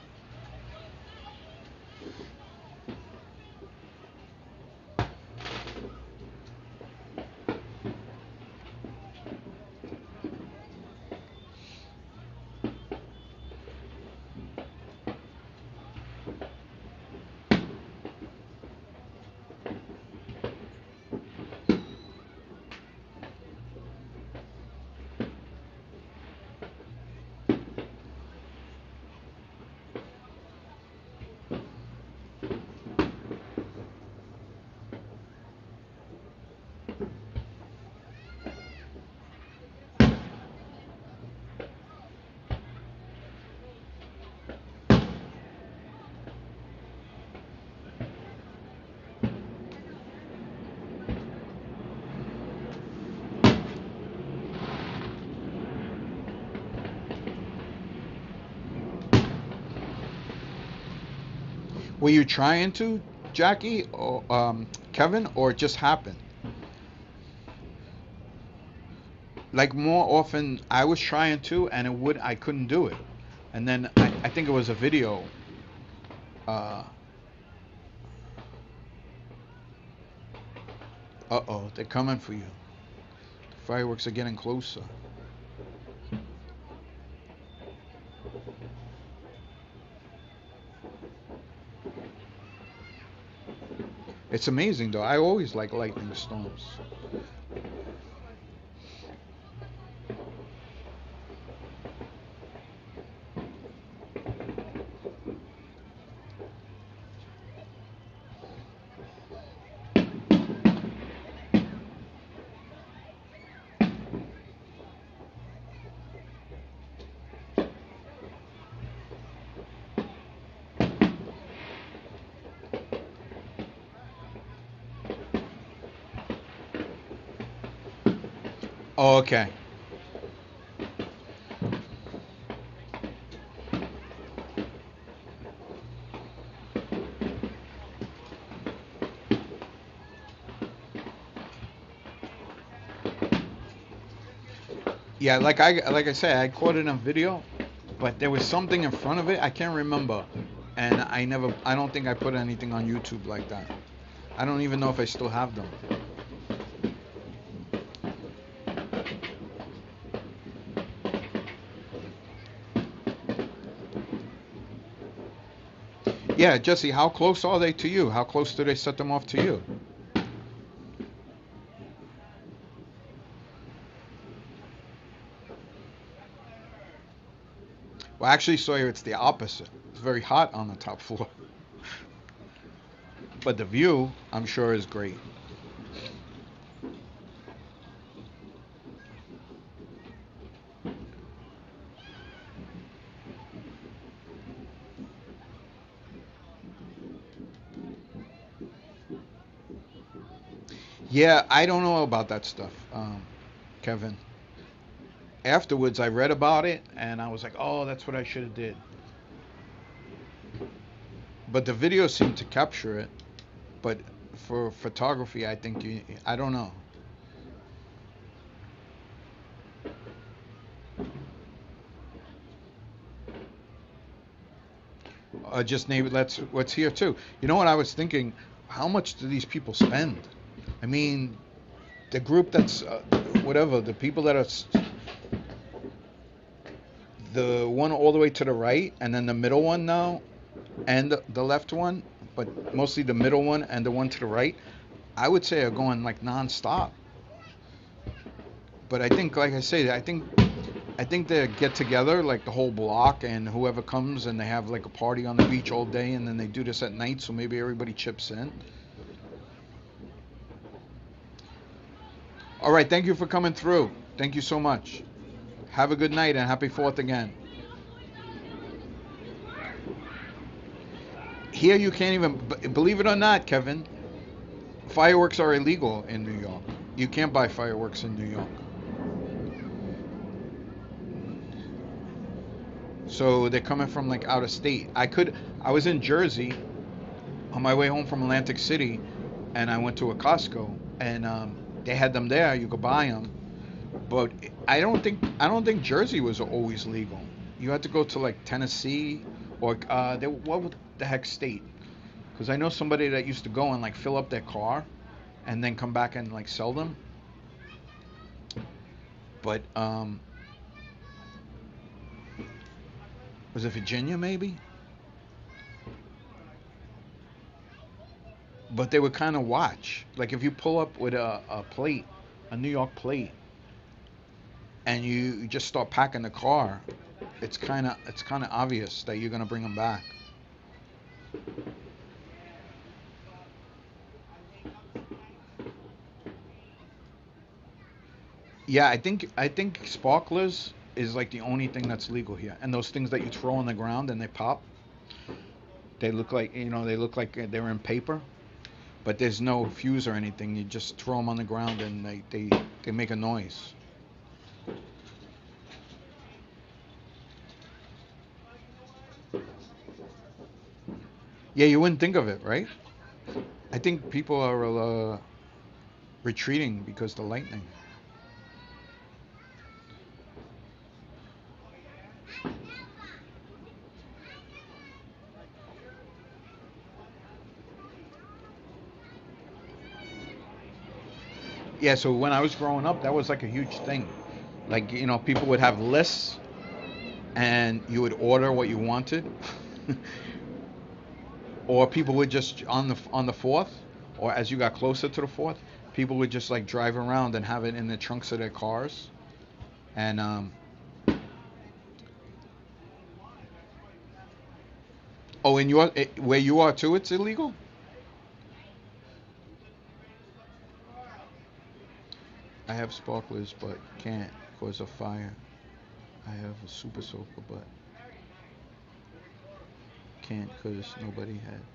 Were you trying to, Jackie or Kevin, or it just happened? Like more often, I was trying to, and I couldn't do it. And then I think it was a video. Uh oh, they're coming for you. The fireworks are getting closer. It's amazing though. I always like lightning storms. Oh, okay. Yeah, like I said, I caught it on video, but there was something in front of it. I can't remember, and I don't think I put anything on YouTube like that. I don't even know if I still have them. Yeah, Jesse, how close are they to you? How close do they set them off to you? Well, actually, Sawyer, it's the opposite. It's very hot on the top floor, but the view, I'm sure, is great. Yeah, I don't know about that stuff, Kevin. Afterwards, I read about it, and I was like, "Oh, that's what I should have did." But the video seemed to capture it. But for photography, I think I don't know. Just name it. Let's what's here too. You know what I was thinking? How much do these people spend? I mean, the group that's whatever the people that are The one all the way to the right, and then the middle one now, and the left one, but mostly the middle one and the one to the right, I would say are going like nonstop. But I think, like I say, I think they get together like the whole block and whoever comes and they have like a party on the beach all day and then they do this at night, so maybe everybody chips in. All right, thank you for coming through. Thank you so much. Have a good night and happy 4th again. Here you can't even believe it or not, Kevin. Fireworks are illegal in New York. You can't buy fireworks in New York. So they're coming from like out of state. I was in Jersey on my way home from Atlantic City, and I went to a Costco, and they had them there. You could buy them, but I don't think Jersey was always legal. You had to go to like Tennessee or what the heck state? Because I know somebody that used to go and like fill up their car, and then come back and like sell them. But was it Virginia maybe? But they would kind of watch. Like if you pull up with a plate, a New York plate, and you just start packing the car, it's kind of obvious that you're gonna bring them back. Yeah, I think sparklers is like the only thing that's legal here, and those things that you throw on the ground and they pop, they look like they're in paper, but there's no fuse or anything. You just throw them on the ground and they make a noise. Yeah, you wouldn't think of it, right? I think people are retreating because the lightning. Yeah, so when I was growing up, that was like a huge thing. Like, people would have lists and you would order what you wanted. Or people would just on the 4th, or as you got closer to the 4th, people would just like drive around and have it in the trunks of their cars. And oh, in where you are too, it's illegal? I have sparklers but can't cause a fire. I have a super soaker but can't because nobody had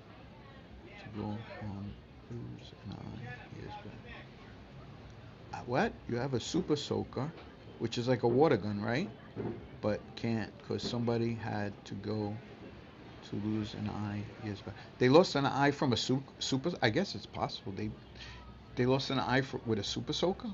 to go on cruise and I years back. What? You have a super soaker, which is like a water gun, right? But can't because somebody had to go to lose an eye years back. They lost an eye from a super. I guess it's possible. They lost an eye with a super soaker.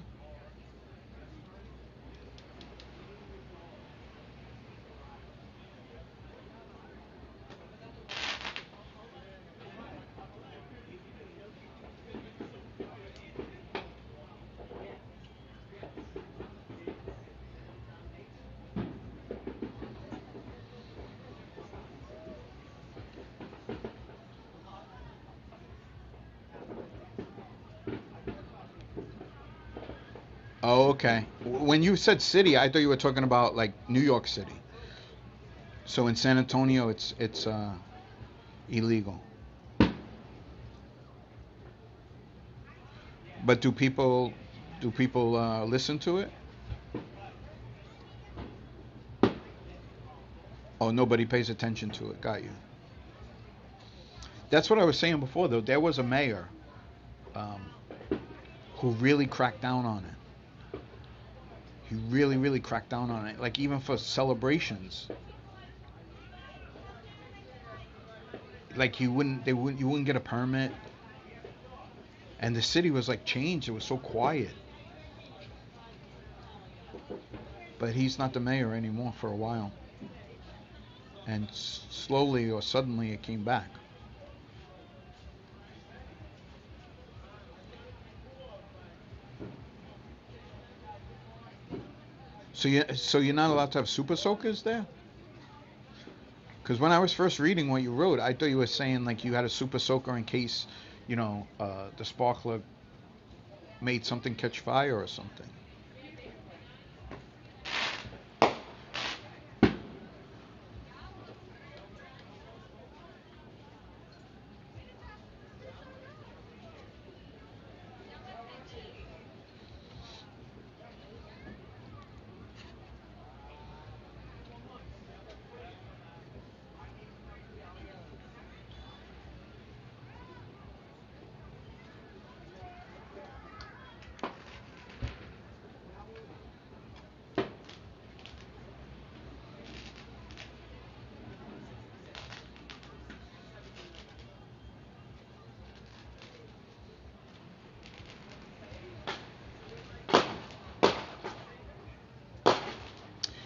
Oh, okay. When you said city, I thought you were talking about like New York City. So in San Antonio, it's illegal. But do people listen to it? Oh, nobody pays attention to it. Got you. That's what I was saying before, though. There was a mayor um, who really cracked down on it. He really, really cracked down on it. Like even for celebrations, like you wouldn't get a permit, and the city was like changed. It was so quiet. But he's not the mayor anymore for a while, and slowly or suddenly it came back. So you're not allowed to have super soakers there? Because when I was first reading what you wrote, I thought you were saying like you had a super soaker in case, the sparkler made something catch fire or something.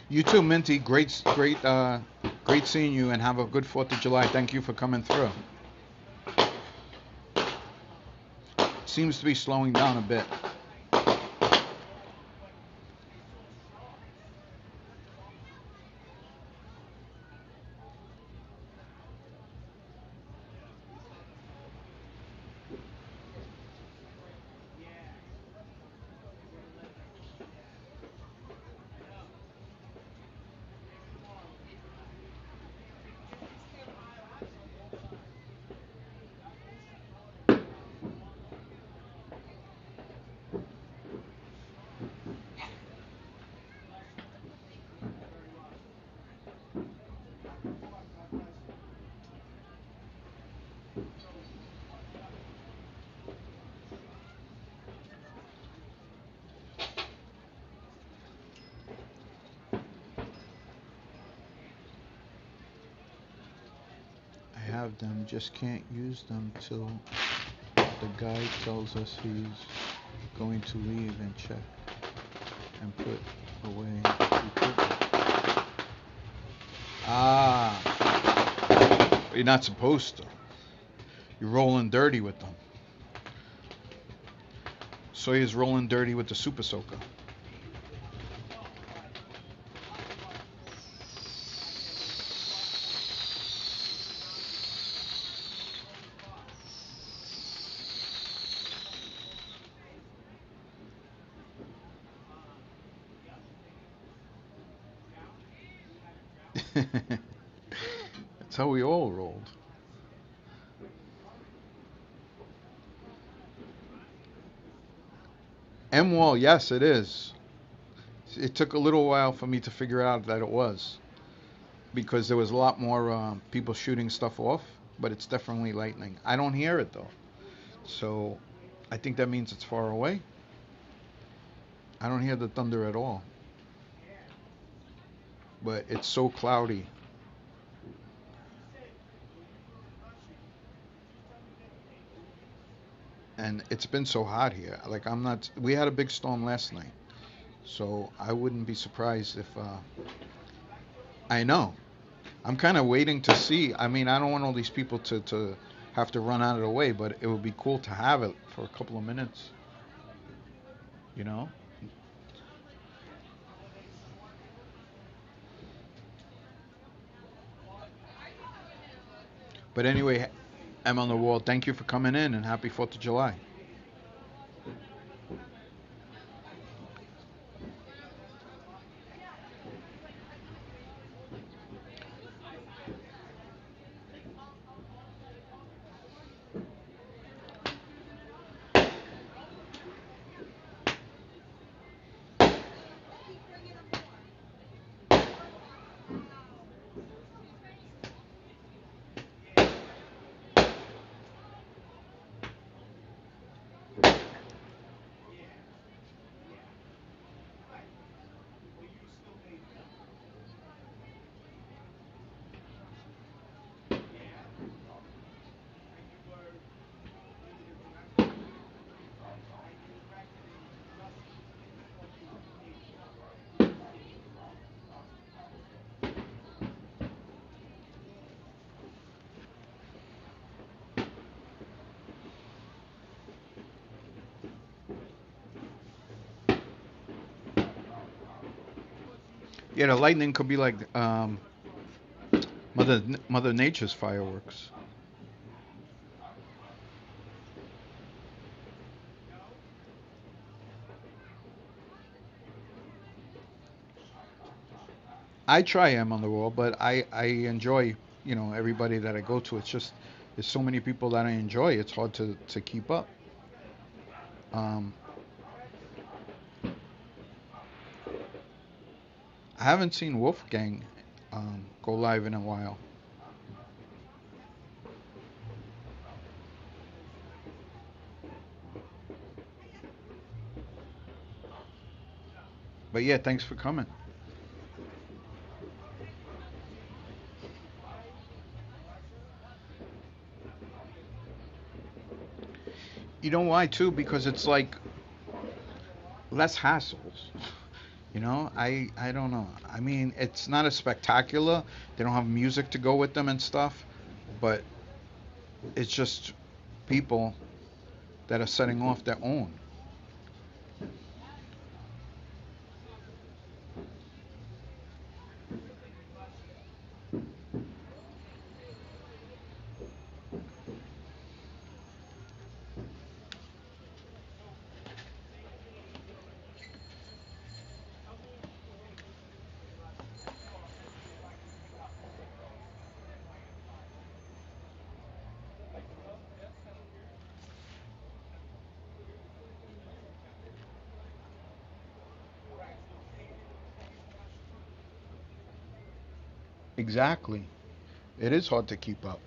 You too, Minty. Great seeing you, and have a good 4th of July. Thank you for coming through. Seems to be slowing down a bit. I have them, just can't use them till the guy tells us he's going to leave and check and put away equipment. Ah, you're not supposed to. You're rolling dirty with them. Sawyer's rolling dirty with the super soaker. That's how we all rolled. M Wall, yes, it is. It took a little while for me to figure out that it was because there was a lot more people shooting stuff off, but it's definitely lightning. I don't hear it though, so I think that means it's far away. I don't hear the thunder at all, but it's so cloudy. And it's been so hot here. Like I'm not. We had a big storm last night, so I wouldn't be surprised if. I know. I'm kind of waiting to see. I mean, I don't want all these people to have to run out of the way, but it would be cool to have it for a couple of minutes. You know. But anyway, I'm on the wall. Thank you for coming in, and happy 4th of July. Yeah, the lightning could be like Mother Nature's fireworks. I try am on the wall, but I enjoy everybody that I go to. It's just there's so many people that I enjoy. It's hard to keep up. Um, I haven't seen Wolfgang go live in a while. But yeah, thanks for coming. You know why too? Because it's like less hassles. I don't know. I mean, it's not as spectacular. They don't have music to go with them and stuff, but it's just people that are setting off their own. Exactly. It is hard to keep up.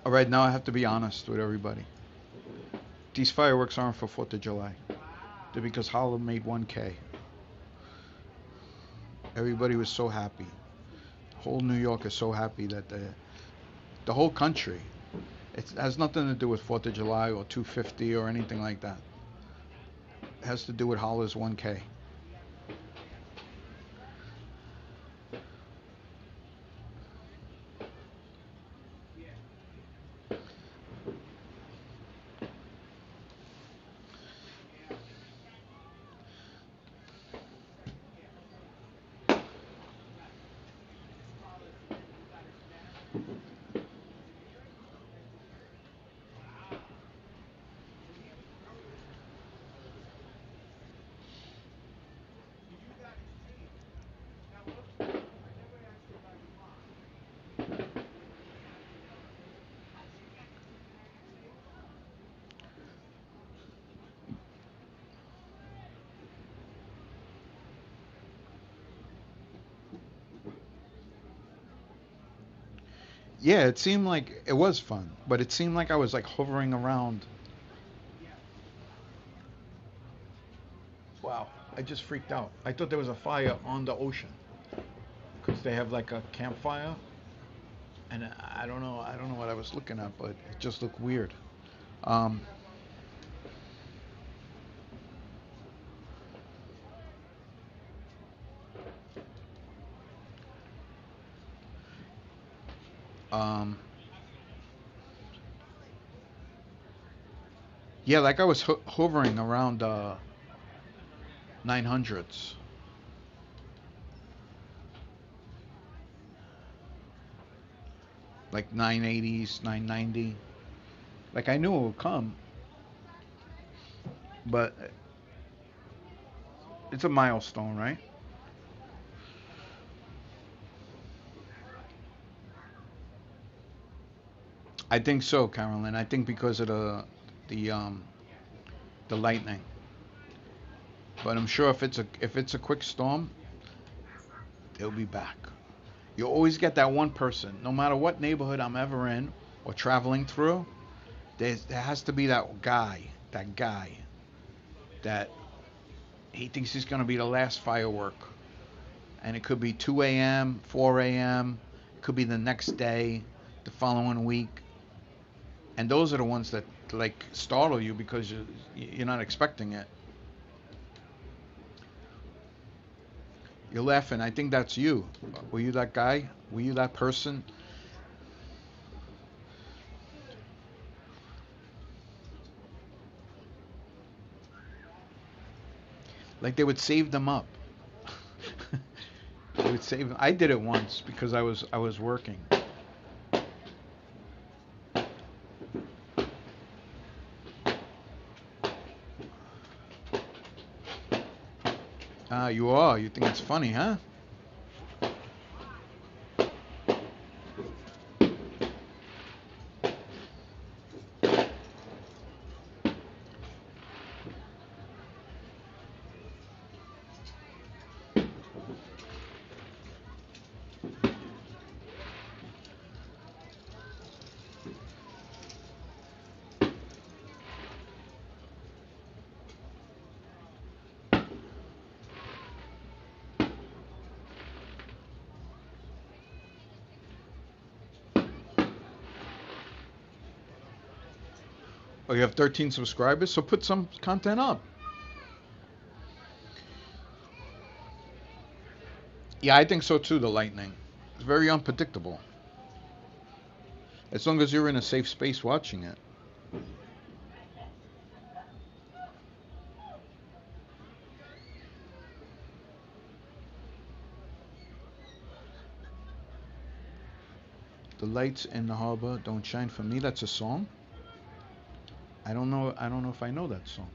All right, now I have to be honest with everybody. These fireworks aren't for 4th of July. They're because Harlem made 1K. Everybody was so happy. Whole New York is so happy that the whole country. It has nothing to do with 4th of July or 250 or anything like that. It has to do with Holler's 1K. Yeah, it seemed like it was fun, but it seemed like I was like hovering around. Wow, I just freaked out. I thought there was a fire on the ocean because they have like a campfire, and I don't know what I was looking at, but it just looked weird. Um, um, yeah, like I was hovering around 900s, like 980s, 990. Like I knew it would come, but it's a milestone, right? I think so, Carolyn. I think because of the the lightning. But I'm sure if it's a quick storm, they'll be back. You always get that one person, no matter what neighborhood I'm ever in or traveling through. There has to be that guy that he thinks he's gonna be the last firework, and it could be 2 a.m., 4 a.m., it could be the next day, the following week, and those are the ones that like startle you because you're not expecting it. You're laughing. I think that's you. Were you that guy? Were you that person? Like they would save them up. They would save them. I did it once because I was working. Ah, you are. You think it's funny, huh? Oh, you have 13 subscribers, so put some content up. Yeah, I think so too. The lightning. It's very unpredictable. As long as you're in a safe space watching it. The lights in the harbor don't shine for me. That's a song. I don't know. I don't know if I know that song.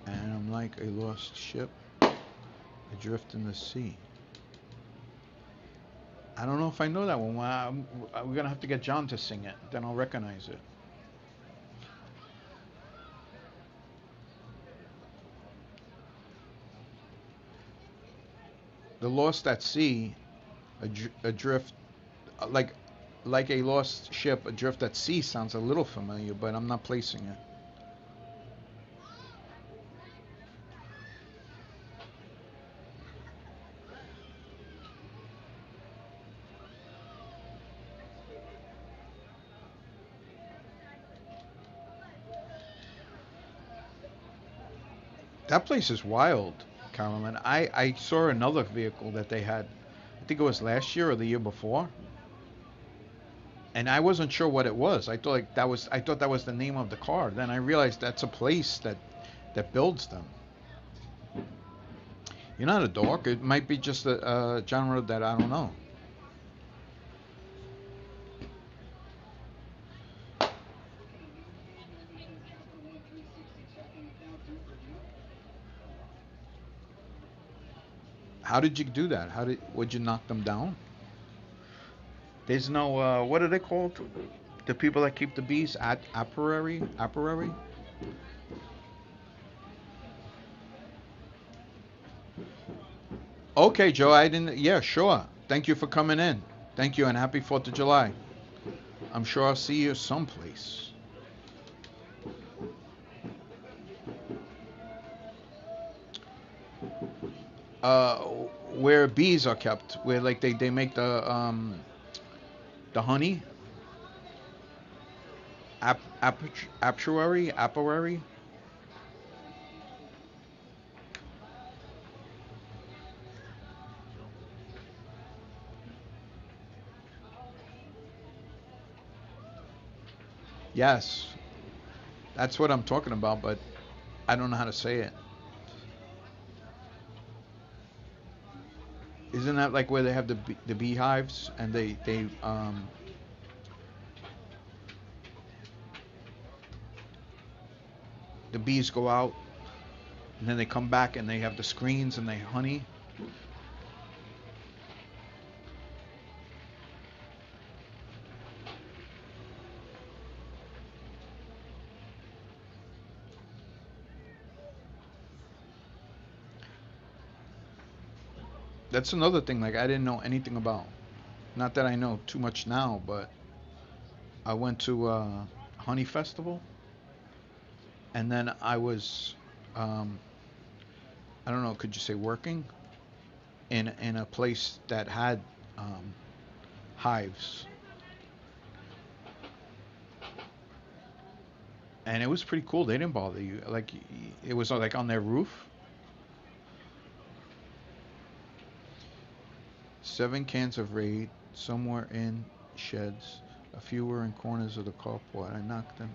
And I'm like a lost ship adrift in the sea. I don't know if I know that one. We're gonna have to get John to sing it. Then I'll recognize it. The Lost at Sea, adrift, like a lost ship adrift at sea sounds a little familiar, but I'm not placing it. That place is wild, Carolyn. I saw another vehicle that they had. I think it was last year or the year before, and I wasn't sure what it was. I thought that was the name of the car. Then I realized that's a place that builds them. You're not a dork. It might be just a genre that I don't know. How did you do that? Would you knock them down? There's no what are they called? The people that keep the bees at apiary. Okay, Joe. I didn't. Yeah, sure. Thank you for coming in. Thank you and happy 4th of July. I'm sure I'll see you someplace. Uh, where bees are kept, where like they make the honey, apiary. Yes, that's what I'm talking about, but I don't know how to say it. Isn't that like where they have the beehives and the bees go out and then they come back and they have the screens and they honey. That's another thing like I didn't know anything about. Not that I know too much now, but I went to a honey festival and then I was um, I don't know, could you say working in a place that had um, hives, and it was pretty cool. They didn't bother you. Like it was like on their roof. 7 cans of Raid, somewhere in sheds. A few were in corners of the carport. I knocked them.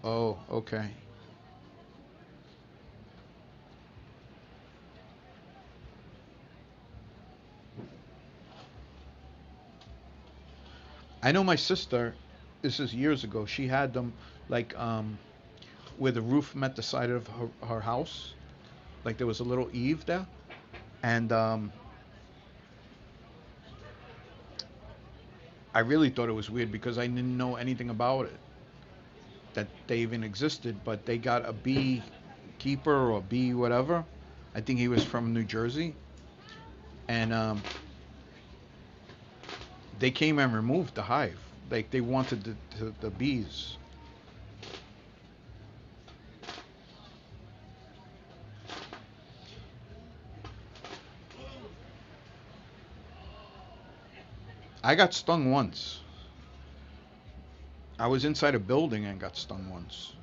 Oh, okay. I know my sister. This is years ago. She had them like where the roof met the side of her house. Like there was a little eave there, and I really thought it was weird because I didn't know anything about it, that they even existed. But they got a bee keeper or bee whatever. I think he was from New Jersey, and they came and removed the hive. Like they wanted the bees. I got stung once. I was inside a building and got stung once.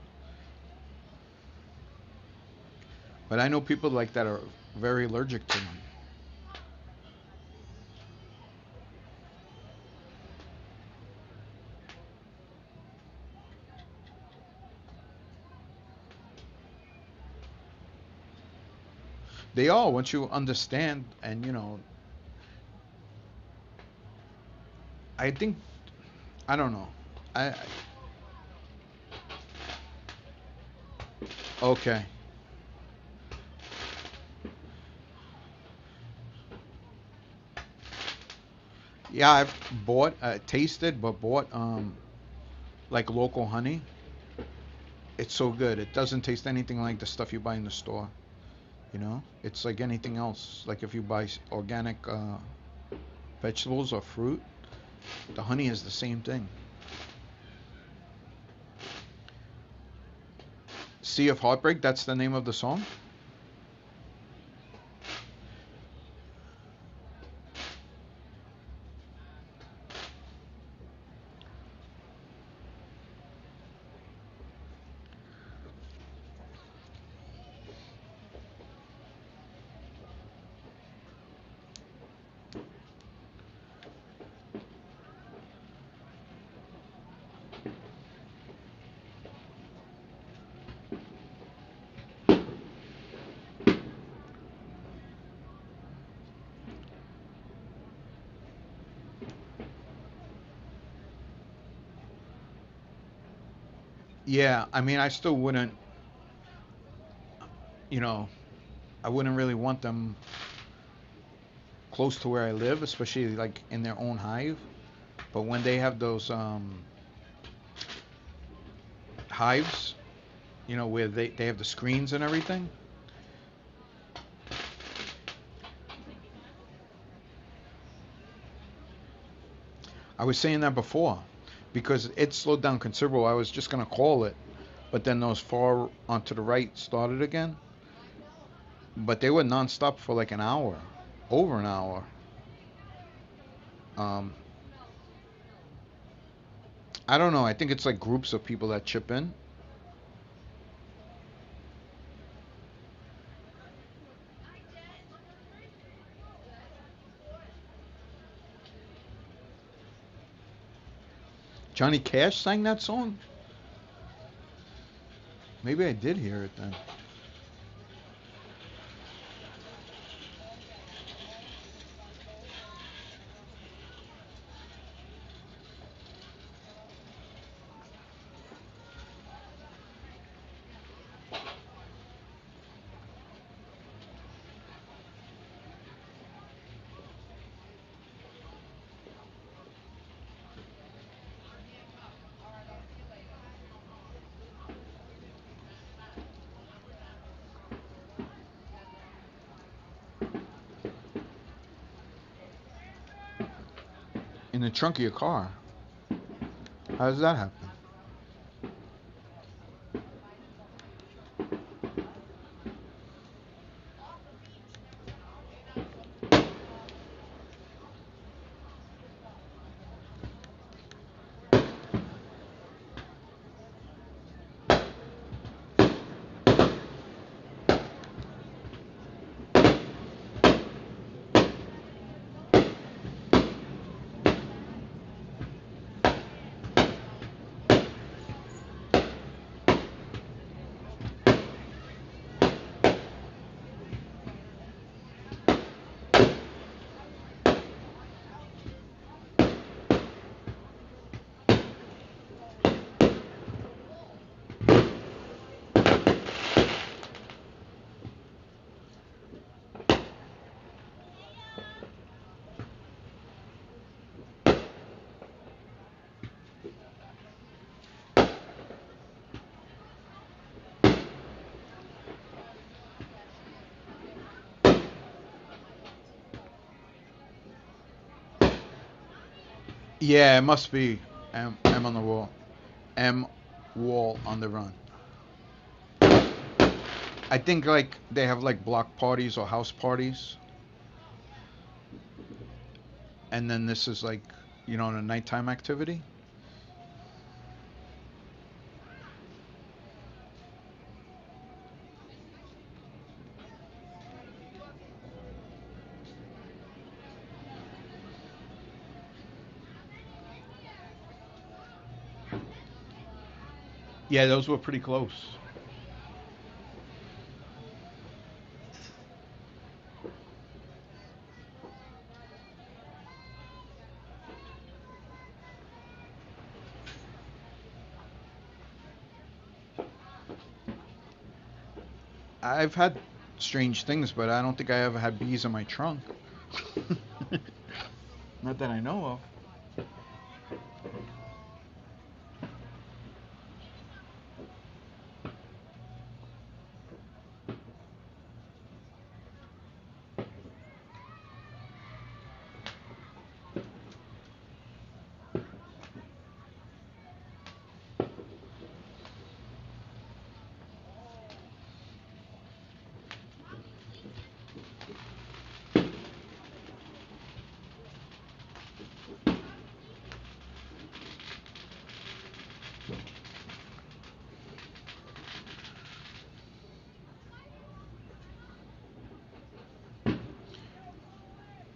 But I know people like that are very allergic to them. They all, once you understand, and I think I don't know. Okay. Yeah, I've bought, tasted, but bought like local honey. It's so good. It doesn't taste anything like the stuff you buy in the store. It's like anything else. Like if you buy organic vegetables or fruit, the honey is the same thing. Sea of Heartbreak, that's the name of the song. Yeah, I mean, I still wouldn't, you know, I wouldn't really want them close to where I live, especially like in their own hive. But when they have those hives, where they have the screens and everything, I was saying that before because it slowed down considerable. I was just gonna call it, but then those far onto the right started again. But they were nonstop for like an hour, over an hour. Um, I don't know. I think it's like groups of people that chip in. Johnny Cash sang that song. Maybe I did hear it then. In the trunk of your car. How does that happen? Yeah, it must be M on the wall. M wall on the run. I think like they have like block parties or house parties, and then this is like a nighttime activity. Yeah, those were pretty close. I've had strange things, but I don't think I ever had bees in my trunk. Not that I know of.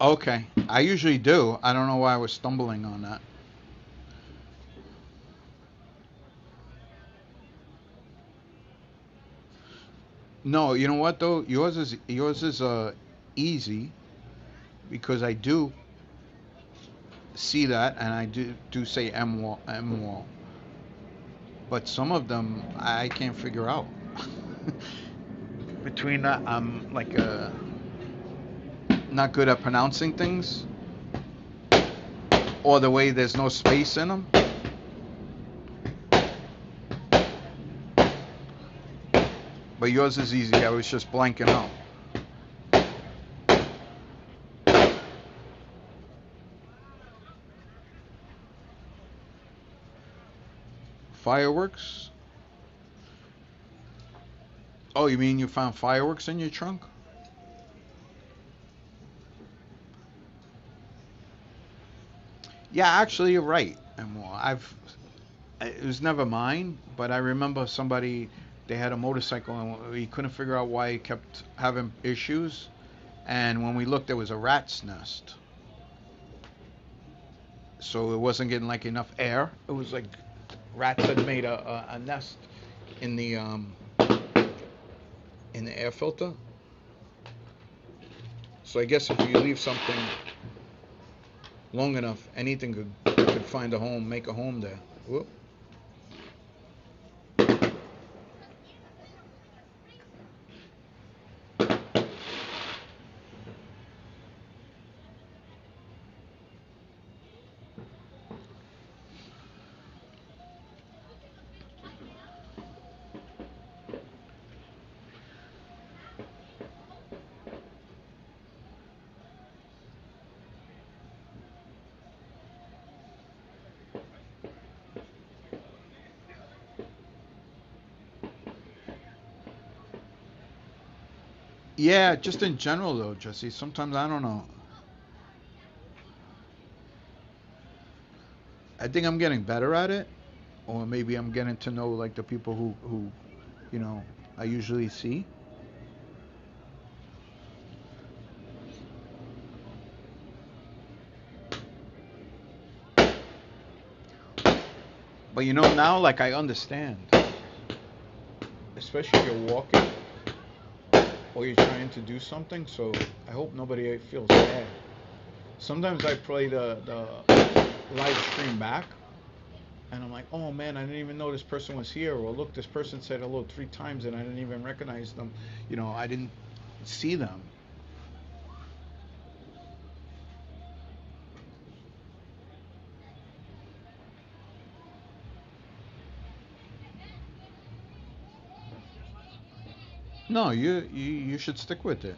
Okay, I usually do. I don't know why I was stumbling on that. No, you know what though? Yours is easy because I do see that and I do say M wall. but some of them I can't figure out. Between that, I'm like not good at pronouncing things, or the way there's no space in them. But yours is easy. I was just blanking out. Fireworks? Oh, you mean you found fireworks in your trunk? Yeah, actually, you're right. And well, it was never mine, but I remember somebody, they had a motorcycle and we couldn't figure out why it kept having issues. And when we looked, there was a rat's nest. So it wasn't getting like enough air. It was like rats had made a nest in the air filter. So I guess if you leave something long enough, anything could find a home, make a home there. Whoop. Yeah, just in general though, Jesse. Sometimes I don't know. I think I'm getting better at it, or maybe I'm getting to know like the people who you know I usually see. But now like I understand, especially if you're walking or you're trying to do something. So I hope nobody feels bad. Sometimes I play the live stream back, and I'm like, oh man, I didn't even know this person was here. Or look, this person said hello 3 times, and I didn't even recognize them. I didn't see them. No, you should stick with it.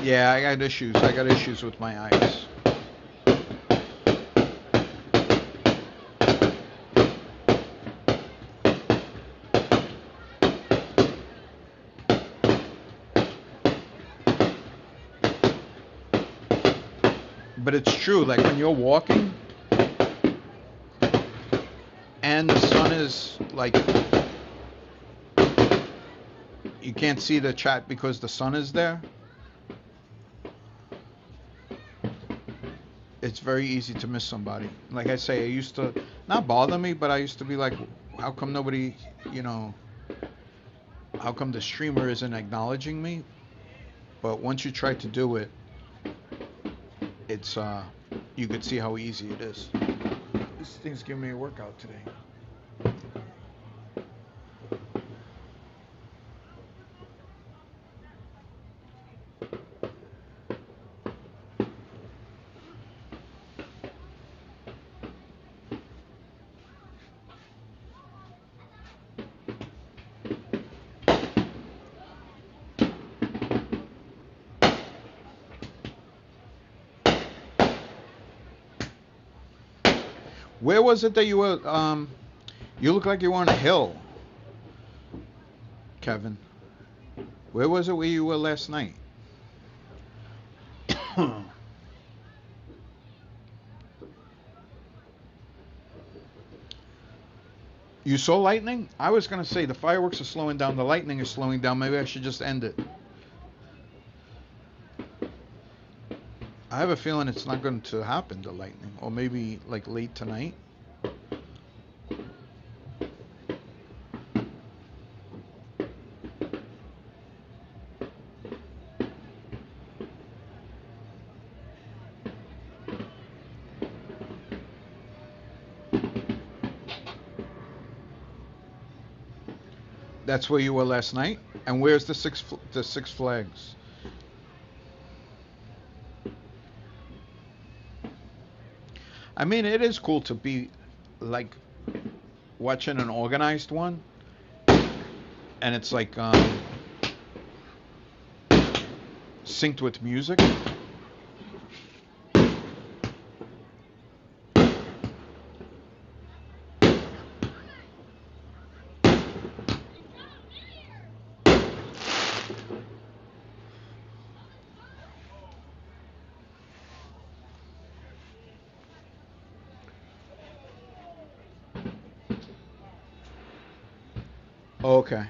Yeah, I got issues. I got issues with my eyes. But it's true, like when you're walking and the sun is like, you can't see the chat because the sun is there. It's very easy to miss somebody. Like I say, it used to not bother me, but I used to be like, how come nobody, how come the streamer isn't acknowledging me? But once you try to do it, it's you could see how easy it is. This thing's giving me a workout today. Where was it that you were? You look like you were on a hill, Kevin. Where was it where you were last night? You saw lightning? I was gonna say the fireworks are slowing down. The lightning is slowing down. Maybe I should just end it. I have a feeling it's not going to happen, the lightning, or maybe like late tonight. That's where you were last night. And where's the Six Flags? I mean, it is cool to be like watching an organized one, and it's like synced with music. Okay.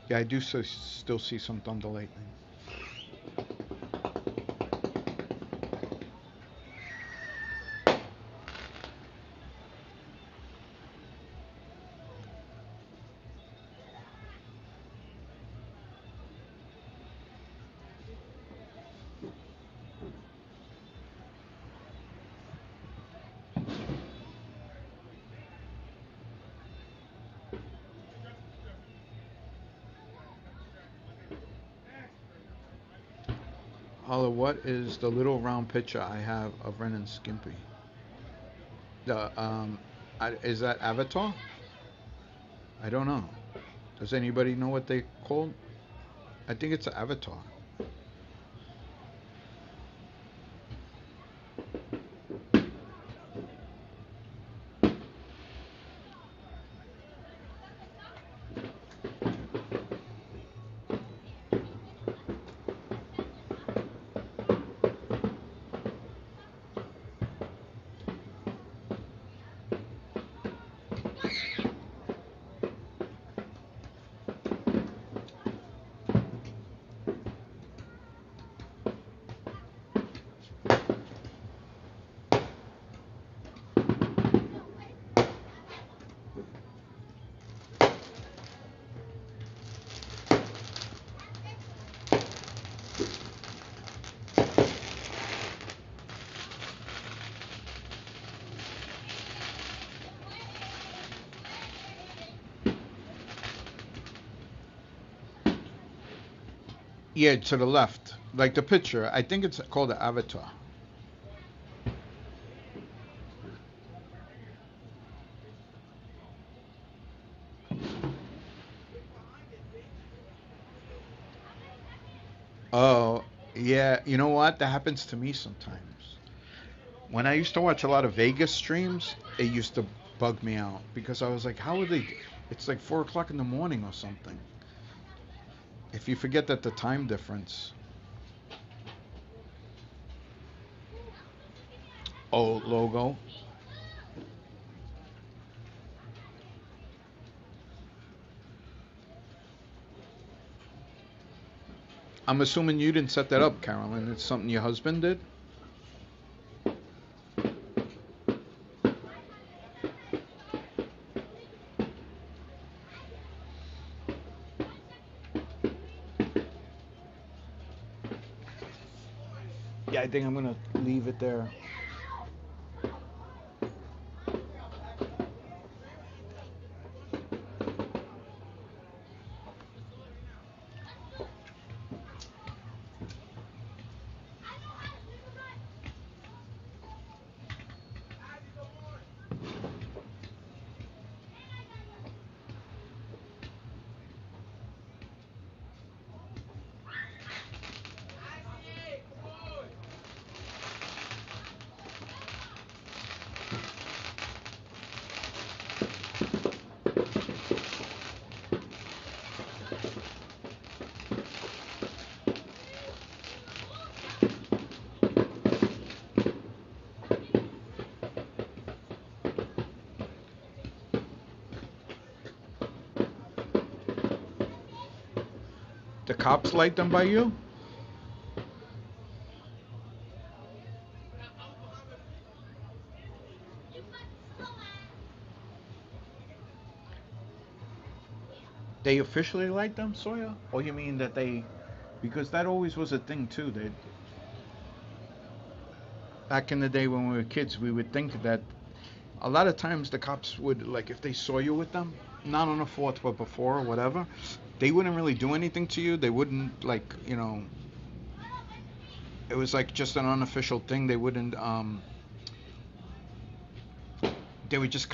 Yeah, I do still see some thunder lightning. Holla, what is the little round picture I have of Ren and Skimpy? The is that Avatar? I don't know. Does anybody know what they called? I think it's Avatar. Yeah, to the left, like the picture. I think it's called the Avatar. Oh, yeah. You know what? That happens to me sometimes. When I used to watch a lot of Vegas streams, it used to bug me out because I was like, how are they? It's like 4 o'clock in the morning or something. If you forget that the time difference. Oh, logo. I'm assuming you didn't set that up, Carolyn. It's something your husband did? Yeah, I think I'm gonna leave it there. The cops light them by you? They officially light them, Sawyer? Or you mean that they... Because that always was a thing, too. They, back in the day when we were kids, we would think that a lot of times the cops would, like, if they saw you with them, not on the 4th, but before or whatever, they wouldn't really do anything to you. They wouldn't, like, you know, it was like just an unofficial thing. They wouldn't, they would just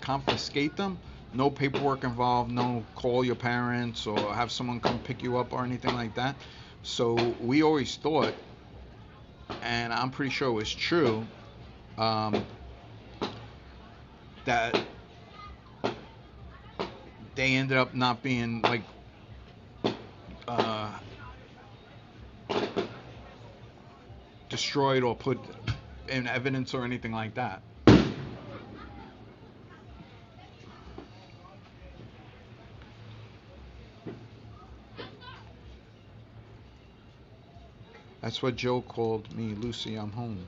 confiscate them. No paperwork involved, no call your parents or have someone come pick you up or anything like that. So we always thought, and I'm pretty sure it was true, that they ended up not being like destroyed or put in evidence or anything like that. That's what Joe called me. Lucy, I'm home.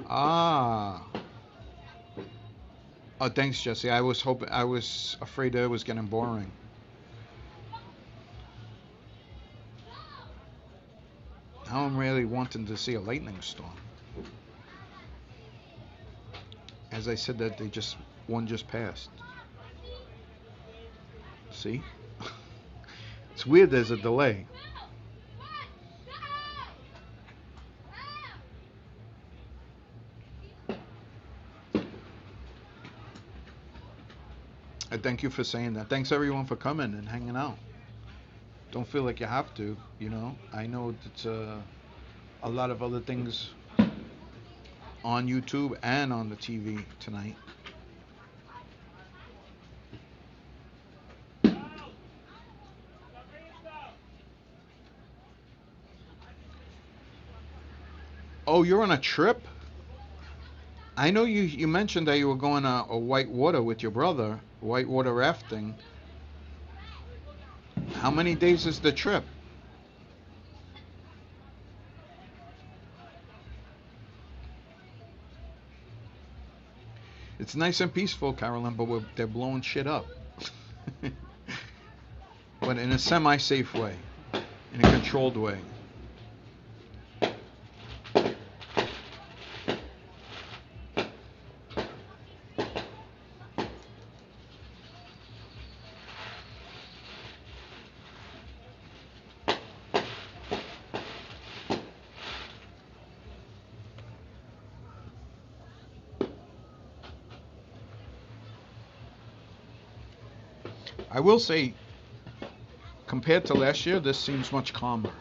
Ah. Oh, thanks, Jesse. I was afraid that it was getting boring. Now I'm really wanting to see a lightning storm. As I said that one just passed. See? It's weird there's a delay. I thank you for saying that. Thanks everyone for coming and hanging out. Don't feel like you have to, you know. I know it's a lot of other things on YouTube and on the TV tonight. Oh, you're on a trip? I know you mentioned that you were going to a whitewater with your brother, whitewater rafting. How many days is the trip? It's nice and peaceful, Carolyn, but they're blowing shit up. But in a semi-safe way, in a controlled way. I will say, compared to last year, this seems much calmer.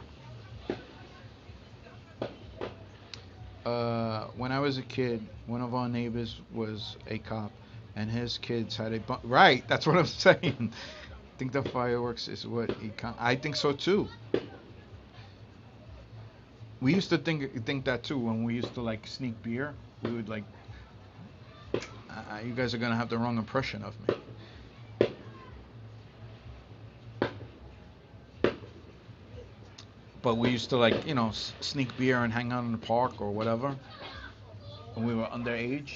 When I was a kid, one of our neighbors was a cop, and his kids had a right. That's what I'm saying. I think the fireworks is what I think so too. We used to think that too when we used to like sneak beer. We would like. You guys are gonna have the wrong impression of me. But we used to like, you know, sneak beer and hang out in the park or whatever when we were underage.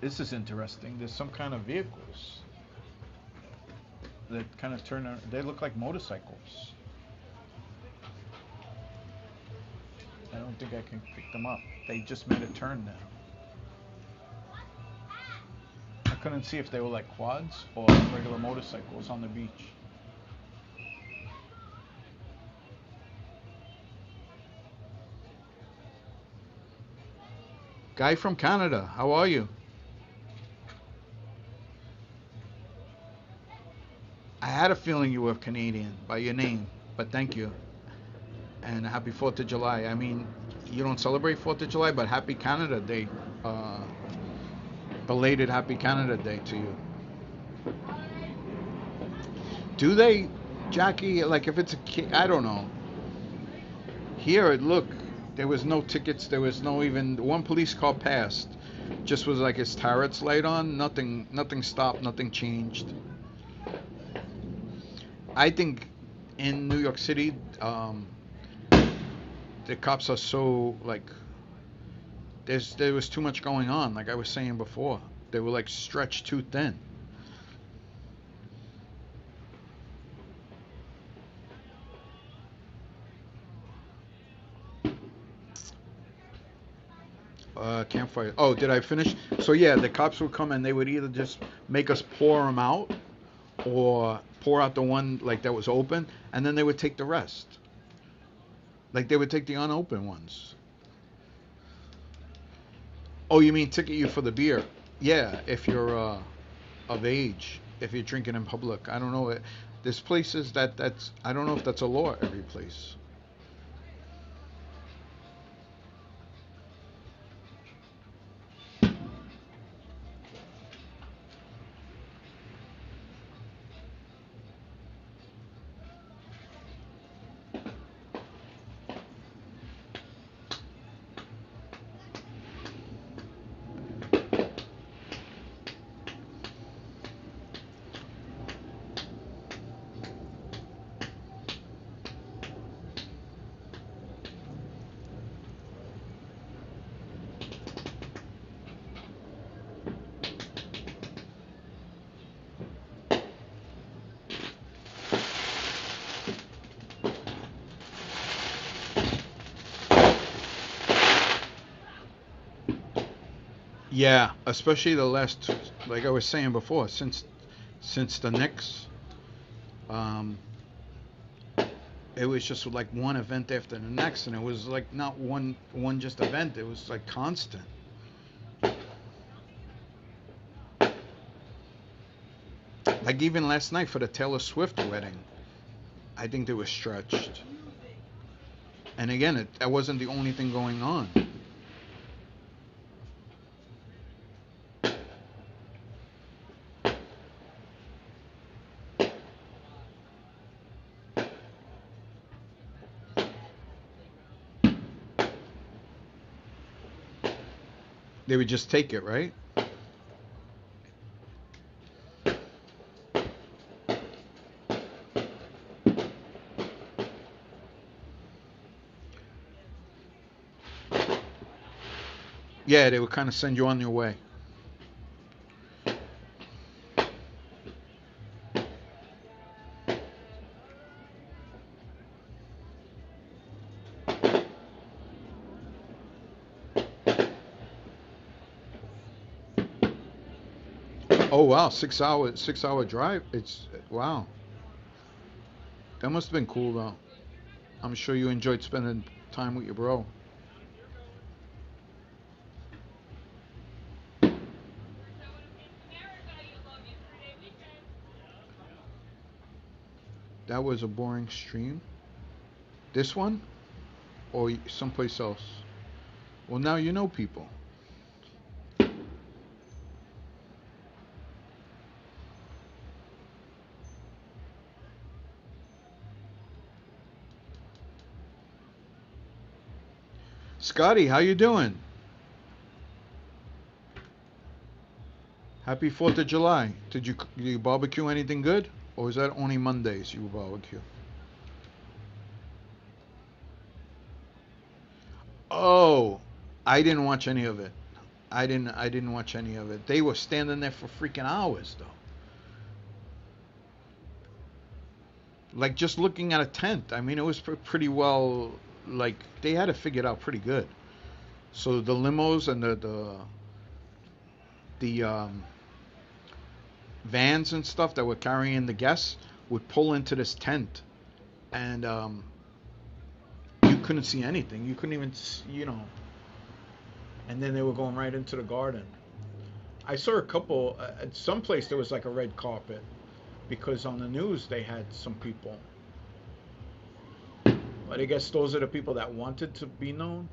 This is interesting. There's some kind of vehicles that kind of turn. They look like motorcycles. I don't think I can pick them up. They just made a turn now. I couldn't see if they were like quads or regular motorcycles on the beach. Guy from Canada, how are you? I had a feeling you were Canadian by your name, but thank you. And happy 4th of July. I mean, you don't celebrate 4th of July, but happy Canada Day. Belated happy Canada Day to you. Do they, Jackie, like if it's a kid, I don't know. Here, look, there was no tickets, there was no even, one police car passed. just was like his turret's light on. Nothing stopped. Nothing changed. I think in New York City, the cops are so like there was too much going on. Like I was saying before, they were like stretched too thin. Campfire. Oh, did I finish? So yeah, the cops would come and they would either just make us pour them out or pour out the one like that was open, and then they would take the rest. Like they would take the unopened ones. Oh, you mean ticket you for the beer? Yeah, if you're of age, if you're drinking in public. I don't know. There's places that's I don't know if that's a law every place. Yeah, especially the last, like I was saying before, since the Knicks, um, it was just like one event after the next, and it was like not one just event. It was like constant. Like even last night for the Taylor Swift wedding, I think they were stretched. And again, that wasn't the only thing going on. They would just take it, right? Yeah, they would kind of send you on your way. Oh wow, 6 hour drive. It's wow. That must have been cool though. I'm sure you enjoyed spending time with your bro. That was a boring stream. This one or someplace else? Well, now you know people. Scotty, how you doing? Happy 4th of July. Did you barbecue anything good? Or is that only Mondays you barbecue? Oh, I didn't watch any of it. I didn't watch any of it. They were standing there for freaking hours though. Like just looking at a tent. I mean, it was pretty well like they had it figured out pretty good. So the limos and the vans and stuff that were carrying the guests would pull into this tent, and you couldn't see anything. You couldn't even, And then they were going right into the garden. I saw a couple at some place there was like a red carpet because on the news they had some people. But I guess those are the people that wanted to be known.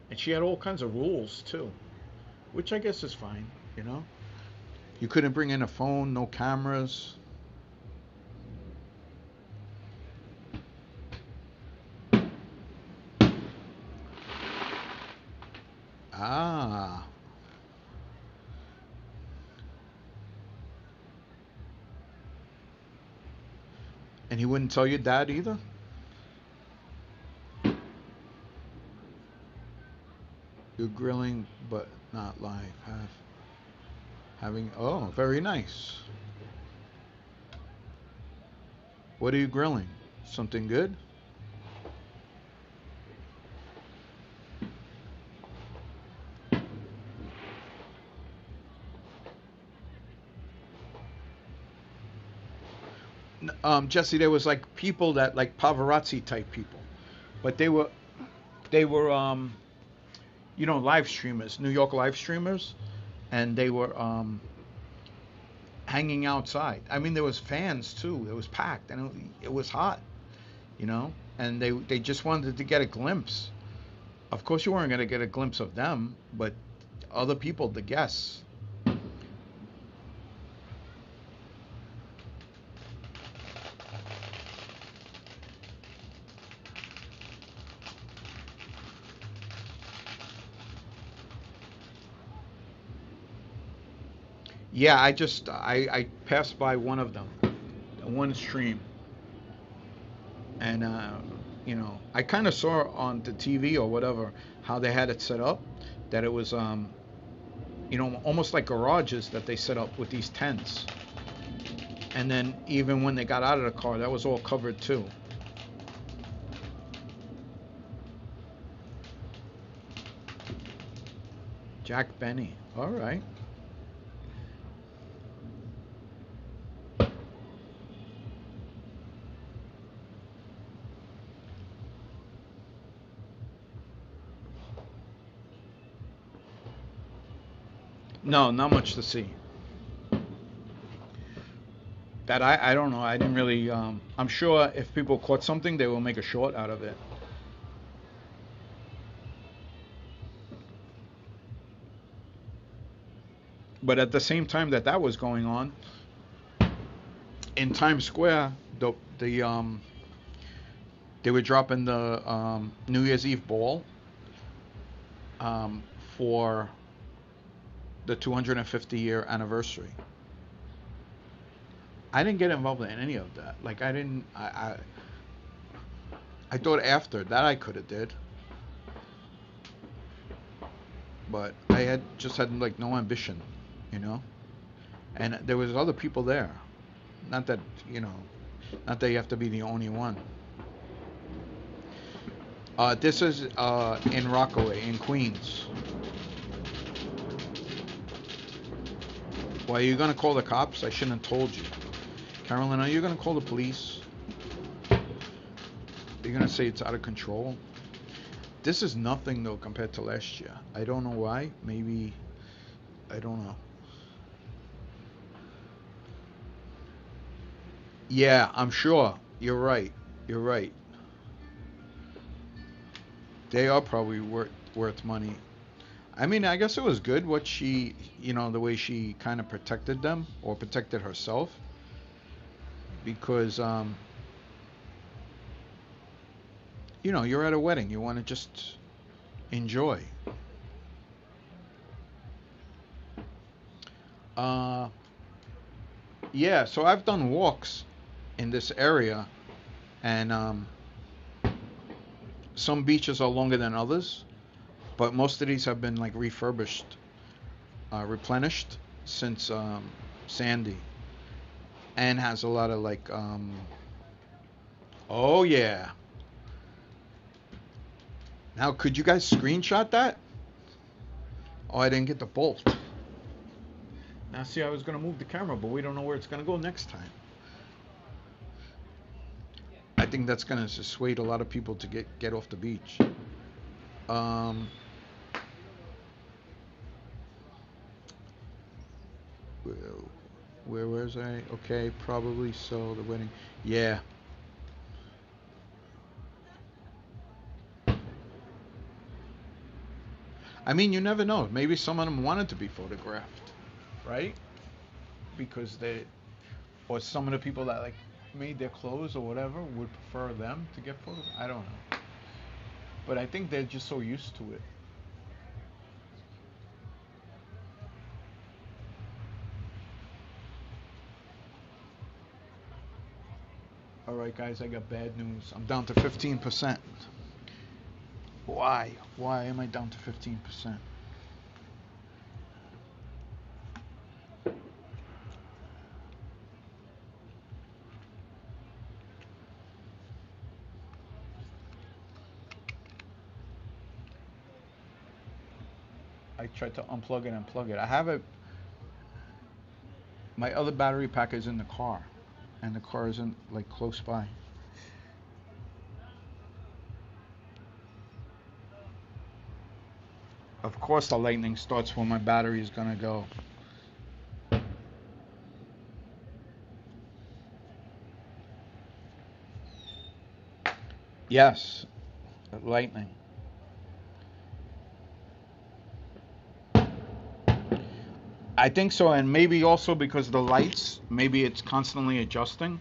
And she had all kinds of rules too, which I guess is fine, you know. You couldn't bring in a phone, no cameras. Ah, And he wouldn't tell your dad either? You're grilling, but not live. Having, oh, very nice. What are you grilling? Something good? Jesse, there was like people that like paparazzi type people, but they were live streamers, New York live streamers, and they were hanging outside. I mean, there was fans too. It was packed, and it was hot, you know. And they just wanted to get a glimpse. Of course, you weren't going to get a glimpse of them, but other people, the guests. Yeah, I passed by one of them, one stream, and I kind of saw on the TV or whatever how they had it set up, that it was almost like garages that they set up with these tents, and then even when they got out of the car, that was all covered too. Jack Benny, all right. No, not much to see. That I don't know. I didn't really. I'm sure if people caught something, they will make a short out of it. But at the same time that was going on in Times Square, they were dropping the New Year's Eve ball um, for the 250-year anniversary. I didn't get involved in any of that. Like I didn't. I thought after that I could have did, but I had just had like no ambition, you know. And there was other people there. Not that you know, not that you have to be the only one. This is in Rockaway, in Queens. Why are you gonna call the cops? I shouldn't have told you. Carolyn, are you gonna call the police? You're gonna say it's out of control? This is nothing though compared to last year. I don't know why. Maybe I don't know. Yeah, I'm sure. You're right. You're right. They are probably worth money. I mean, I guess it was good what the way she kind of protected them or protected herself because you're at a wedding, you want to just enjoy. Uh, yeah, so I've done walks in this area, and some beaches are longer than others, but most of these have been like refurbished, replenished since Sandy, and has a lot of like, oh yeah. Now, could you guys screenshot that? Oh, I didn't get the bolt. Now, see, I was gonna move the camera, but we don't know where it's gonna go next time. I think that's gonna dissuade a lot of people to get off the beach. Um, where was I? Okay, probably so. The wedding. Yeah. I mean, you never know. Maybe some of them wanted to be photographed, right? Because or some of the people that like made their clothes or whatever would prefer them to get photos. I don't know, but I think they're just so used to it. All right, guys, I got bad news. I'm down to 15%. Why? Why am I down to 15%? I tried to unplug it and plug it. I have it. My other battery pack is in the car, and the car isn't like close by. Of course, the lightning starts when my battery is gonna go. Yes, lightning. I think so, and maybe also because the lights, maybe it's constantly adjusting.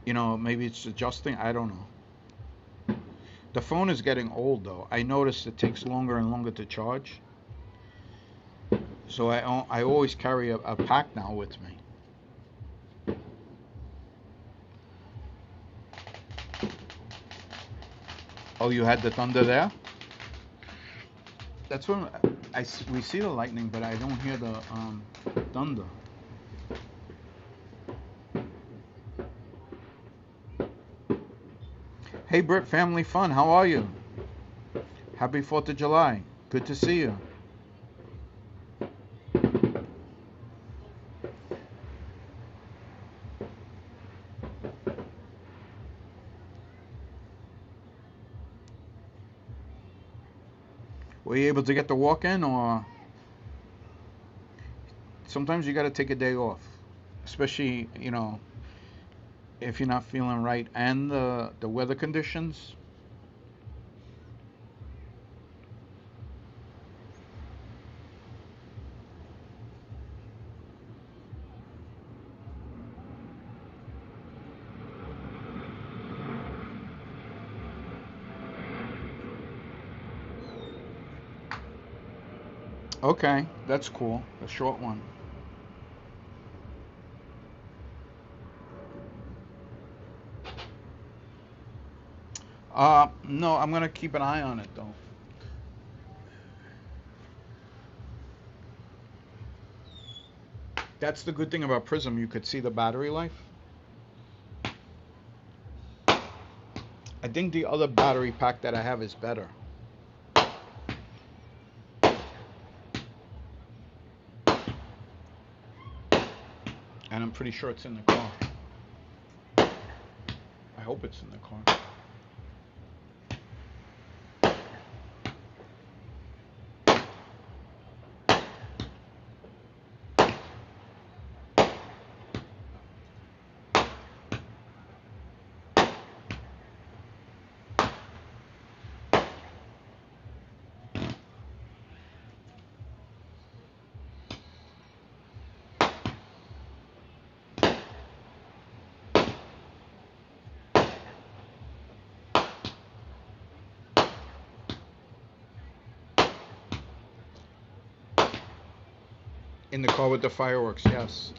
Maybe it's adjusting. I don't know. The phone is getting old, though. I noticed it takes longer and longer to charge. So I always carry a pack now with me. Oh, you had the thunder there? That's when we see the lightning, but I don't hear the thunder. Hey, Britt, Family Fun, how are you? Happy 4th of July. Good to see you. Were you able to get the walk in, or sometimes you got to take a day off, especially if you're not feeling right and the weather conditions. Okay, that's cool. A short one. No, I'm gonna keep an eye on it though. That's the good thing about Prism. You could see the battery life. I think the other battery pack that I have is better. And I'm pretty sure it's in the car. I hope it's in the car. In the car with the fireworks, yes.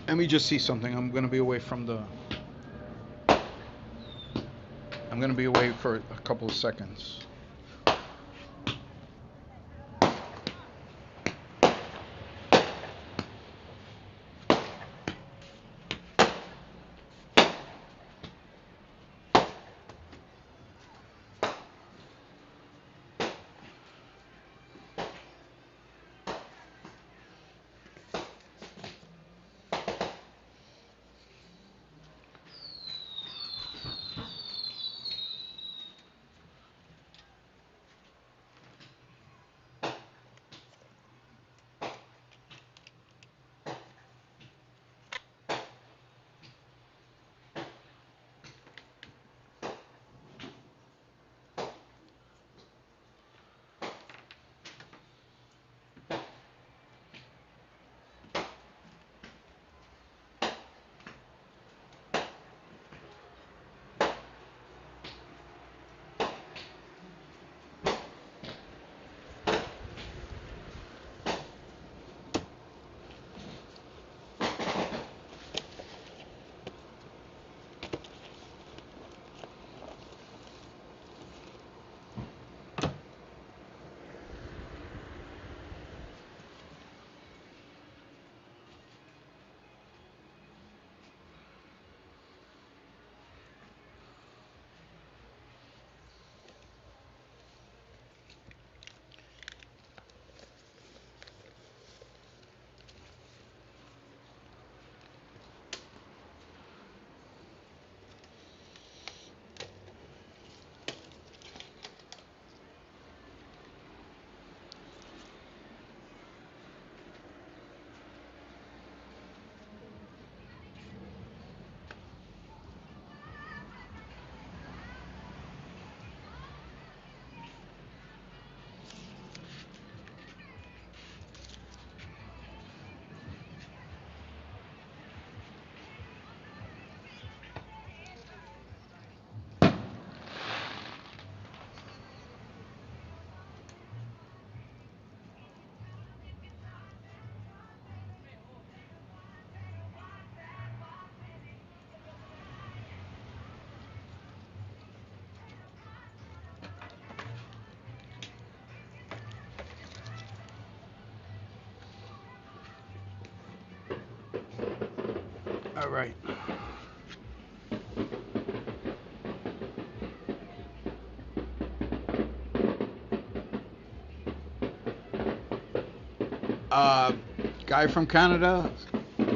Let me just see something. I'm gonna be away from the. I'm gonna be away for a couple of seconds. Uh, guy from Canada,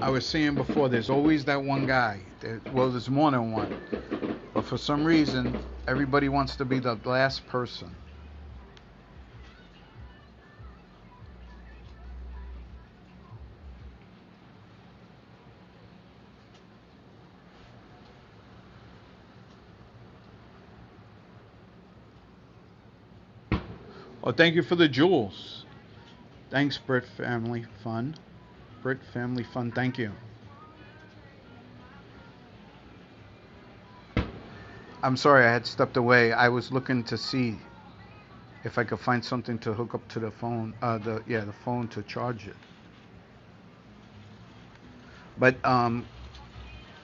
I was saying before, there's always that one guy. Well, there's more than one. But for some reason, everybody wants to be the last person. Oh, thank you for the jewels. Thanks, Brit Family Fun. Brit Family Fun, thank you. I'm sorry I had stepped away. I was looking to see if I could find something to hook up to the phone. The phone to charge it. But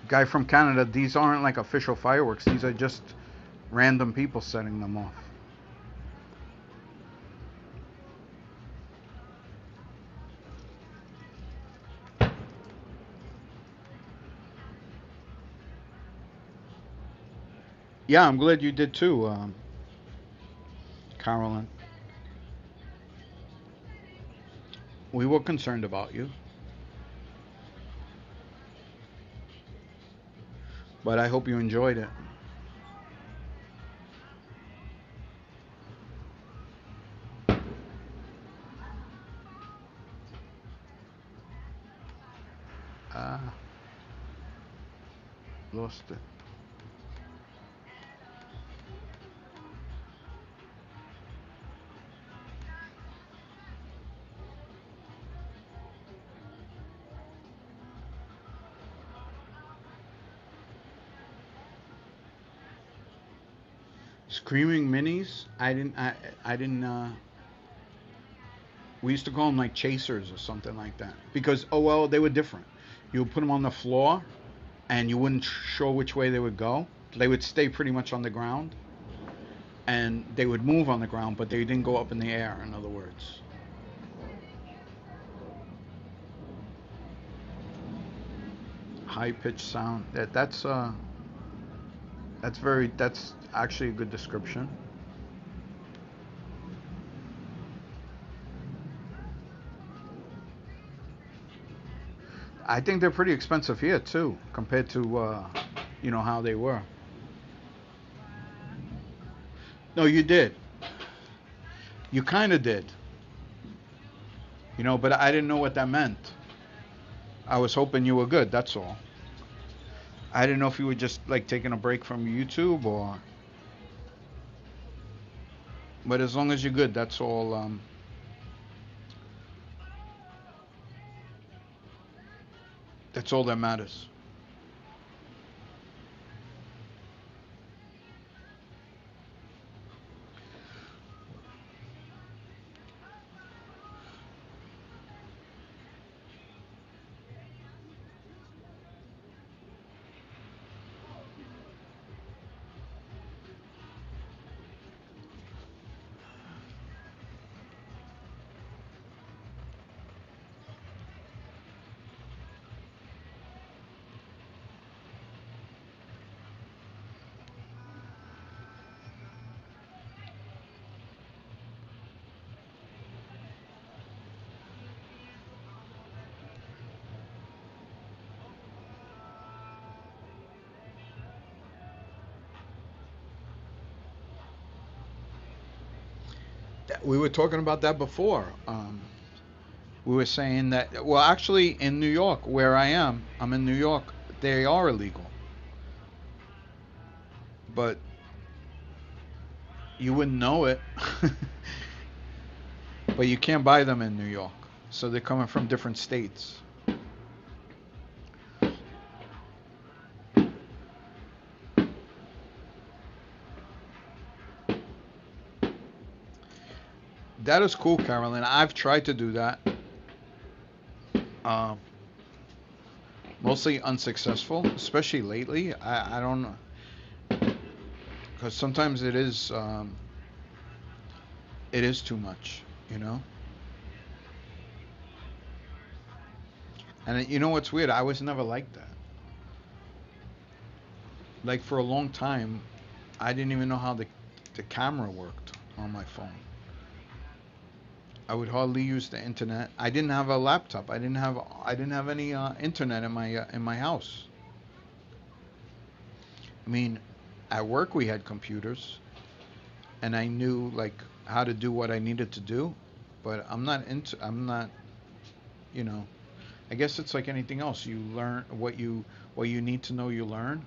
guy from Canada, these aren't like official fireworks. These are just random people setting them off. Yeah, I'm glad you did too, Carolyn. We were concerned about you, but I hope you enjoyed it. Ah, lost it. Screaming minis. I didn't. I didn't. We used to call them like chasers or something like that because oh well, they were different. You would put them on the floor, and you wouldn't show which way they would go. They would stay pretty much on the ground, and they would move on the ground, but they didn't go up in the air. In other words, high pitched sound. That's actually a good description. I think they're pretty expensive here too, compared to how they were. No, you did. You kind of did. But I didn't know what that meant. I was hoping you were good. That's all. I didn't know if you were just like taking a break from YouTube or. But as long as you're good, that's all. That's all that matters. We were talking about that before. We were saying that. Well, actually, in New York, where I'm in New York. They are illegal, but you wouldn't know it. But you can't buy them in New York, so they're coming from different states. That is cool, Carolyn. I've tried to do that. Um, Mostly unsuccessful, especially lately. I don't know, because sometimes it is too much, you know. And you know what's weird? I was never like that. Like for a long time, I didn't even know how the camera worked on my phone. I would hardly use the internet. I didn't have a laptop. I didn't have any internet in my house. I mean, at work we had computers, and I knew like how to do what I needed to do, but I'm not, you know, I guess it's like anything else. You learn what you need to know, you learn,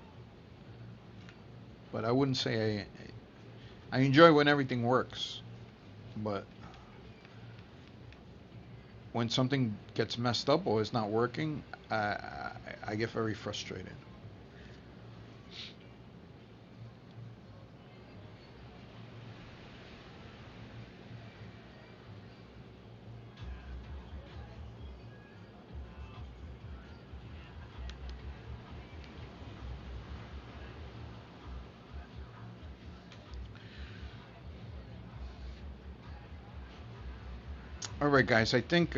but I wouldn't say I enjoy when everything works, but when something gets messed up or is not working, I get very frustrated. All right, guys, I think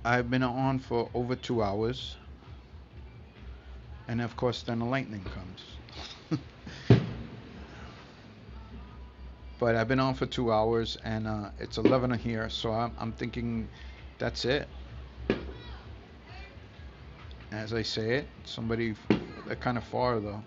I've been on for over 2 hours, and of course, then the lightning comes. But I've been on for 2 hours, and it's 11 here, so I'm thinking that's it. As I say it, somebody they're kind of far though.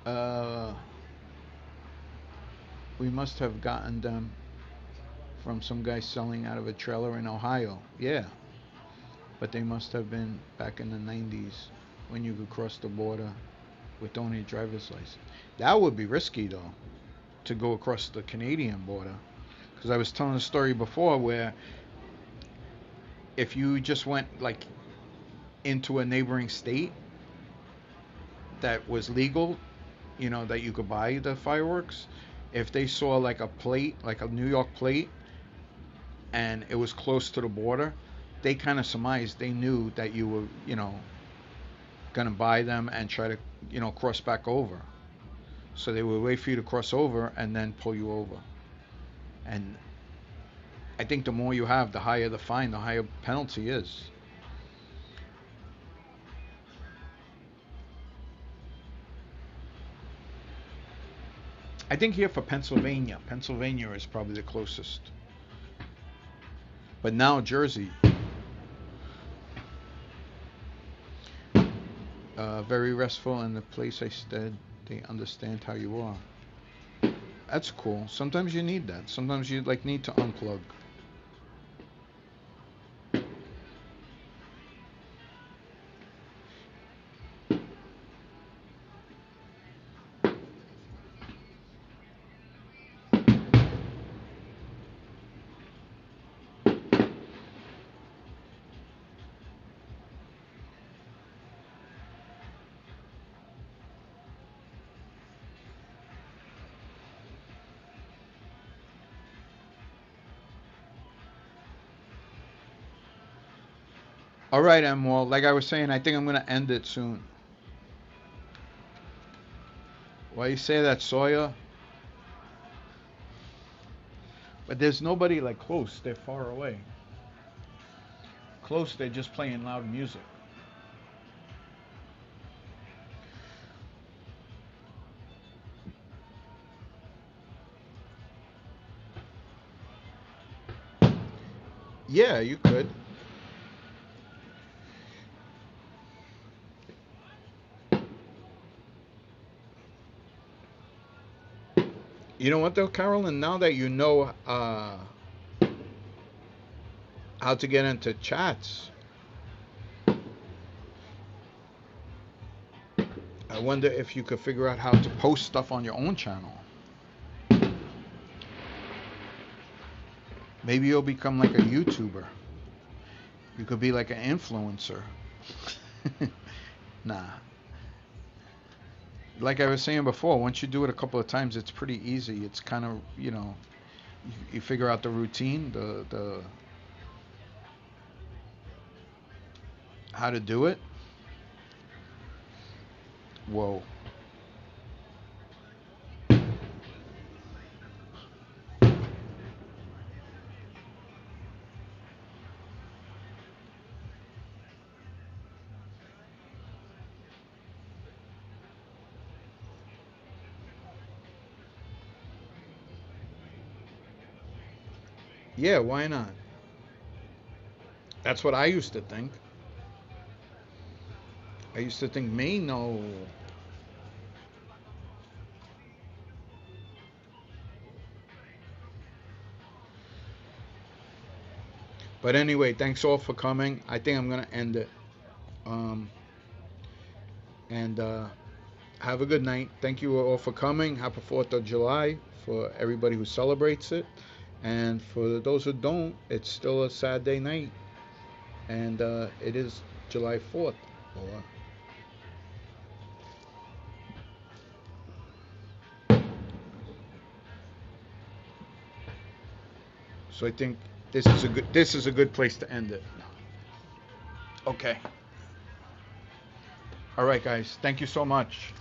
Uh, we must have gotten them from some guy selling out of a trailer in Ohio. Yeah, but they must have been back in the 90s when you could cross the border with only a driver's license. That would be risky though, to go across the Canadian border. Because I was telling a story before where if you just went like into a neighboring state that was legal, that you could buy the fireworks, if they saw like a plate, like a New York plate, and it was close to the border, they kind of surmised they knew that you were, gonna buy them and try to, cross back over. So they would wait for you to cross over and then pull you over. And I think the more you have, the higher the fine, the higher penalty is. I think here for Pennsylvania, Pennsylvania is probably the closest. But now Jersey, very restful, and the place I stayed, they understand how you are. That's cool. Sometimes you need that. Sometimes you like need to unplug. All right, Well, like I was saying, I think I'm gonna end it soon. Why you say that, Sawyer? But there's nobody like close. They're far away. Close, they're just playing loud music. Yeah, you could. You know what though, Carolyn? Now that you know how to get into chats, I wonder if you could figure out how to post stuff on your own channel. Maybe you'll become like a YouTuber. You could be like an influencer. Nah. Like I was saying before, once you do it a couple of times, it's pretty easy. It's kind of, you figure out the routine, the how to do it. Whoa. Yeah, why not? That's what I used to think. I used to think May, no. But anyway, thanks all for coming. I think I'm gonna end it. Um, and have a good night. Thank you all for coming. Happy 4th of July for everybody who celebrates it. And for those who don't, it's still a Saturday night. And it is July 4th. Or So I think this is a good place to end it. Okay. All right, guys. Thank you so much.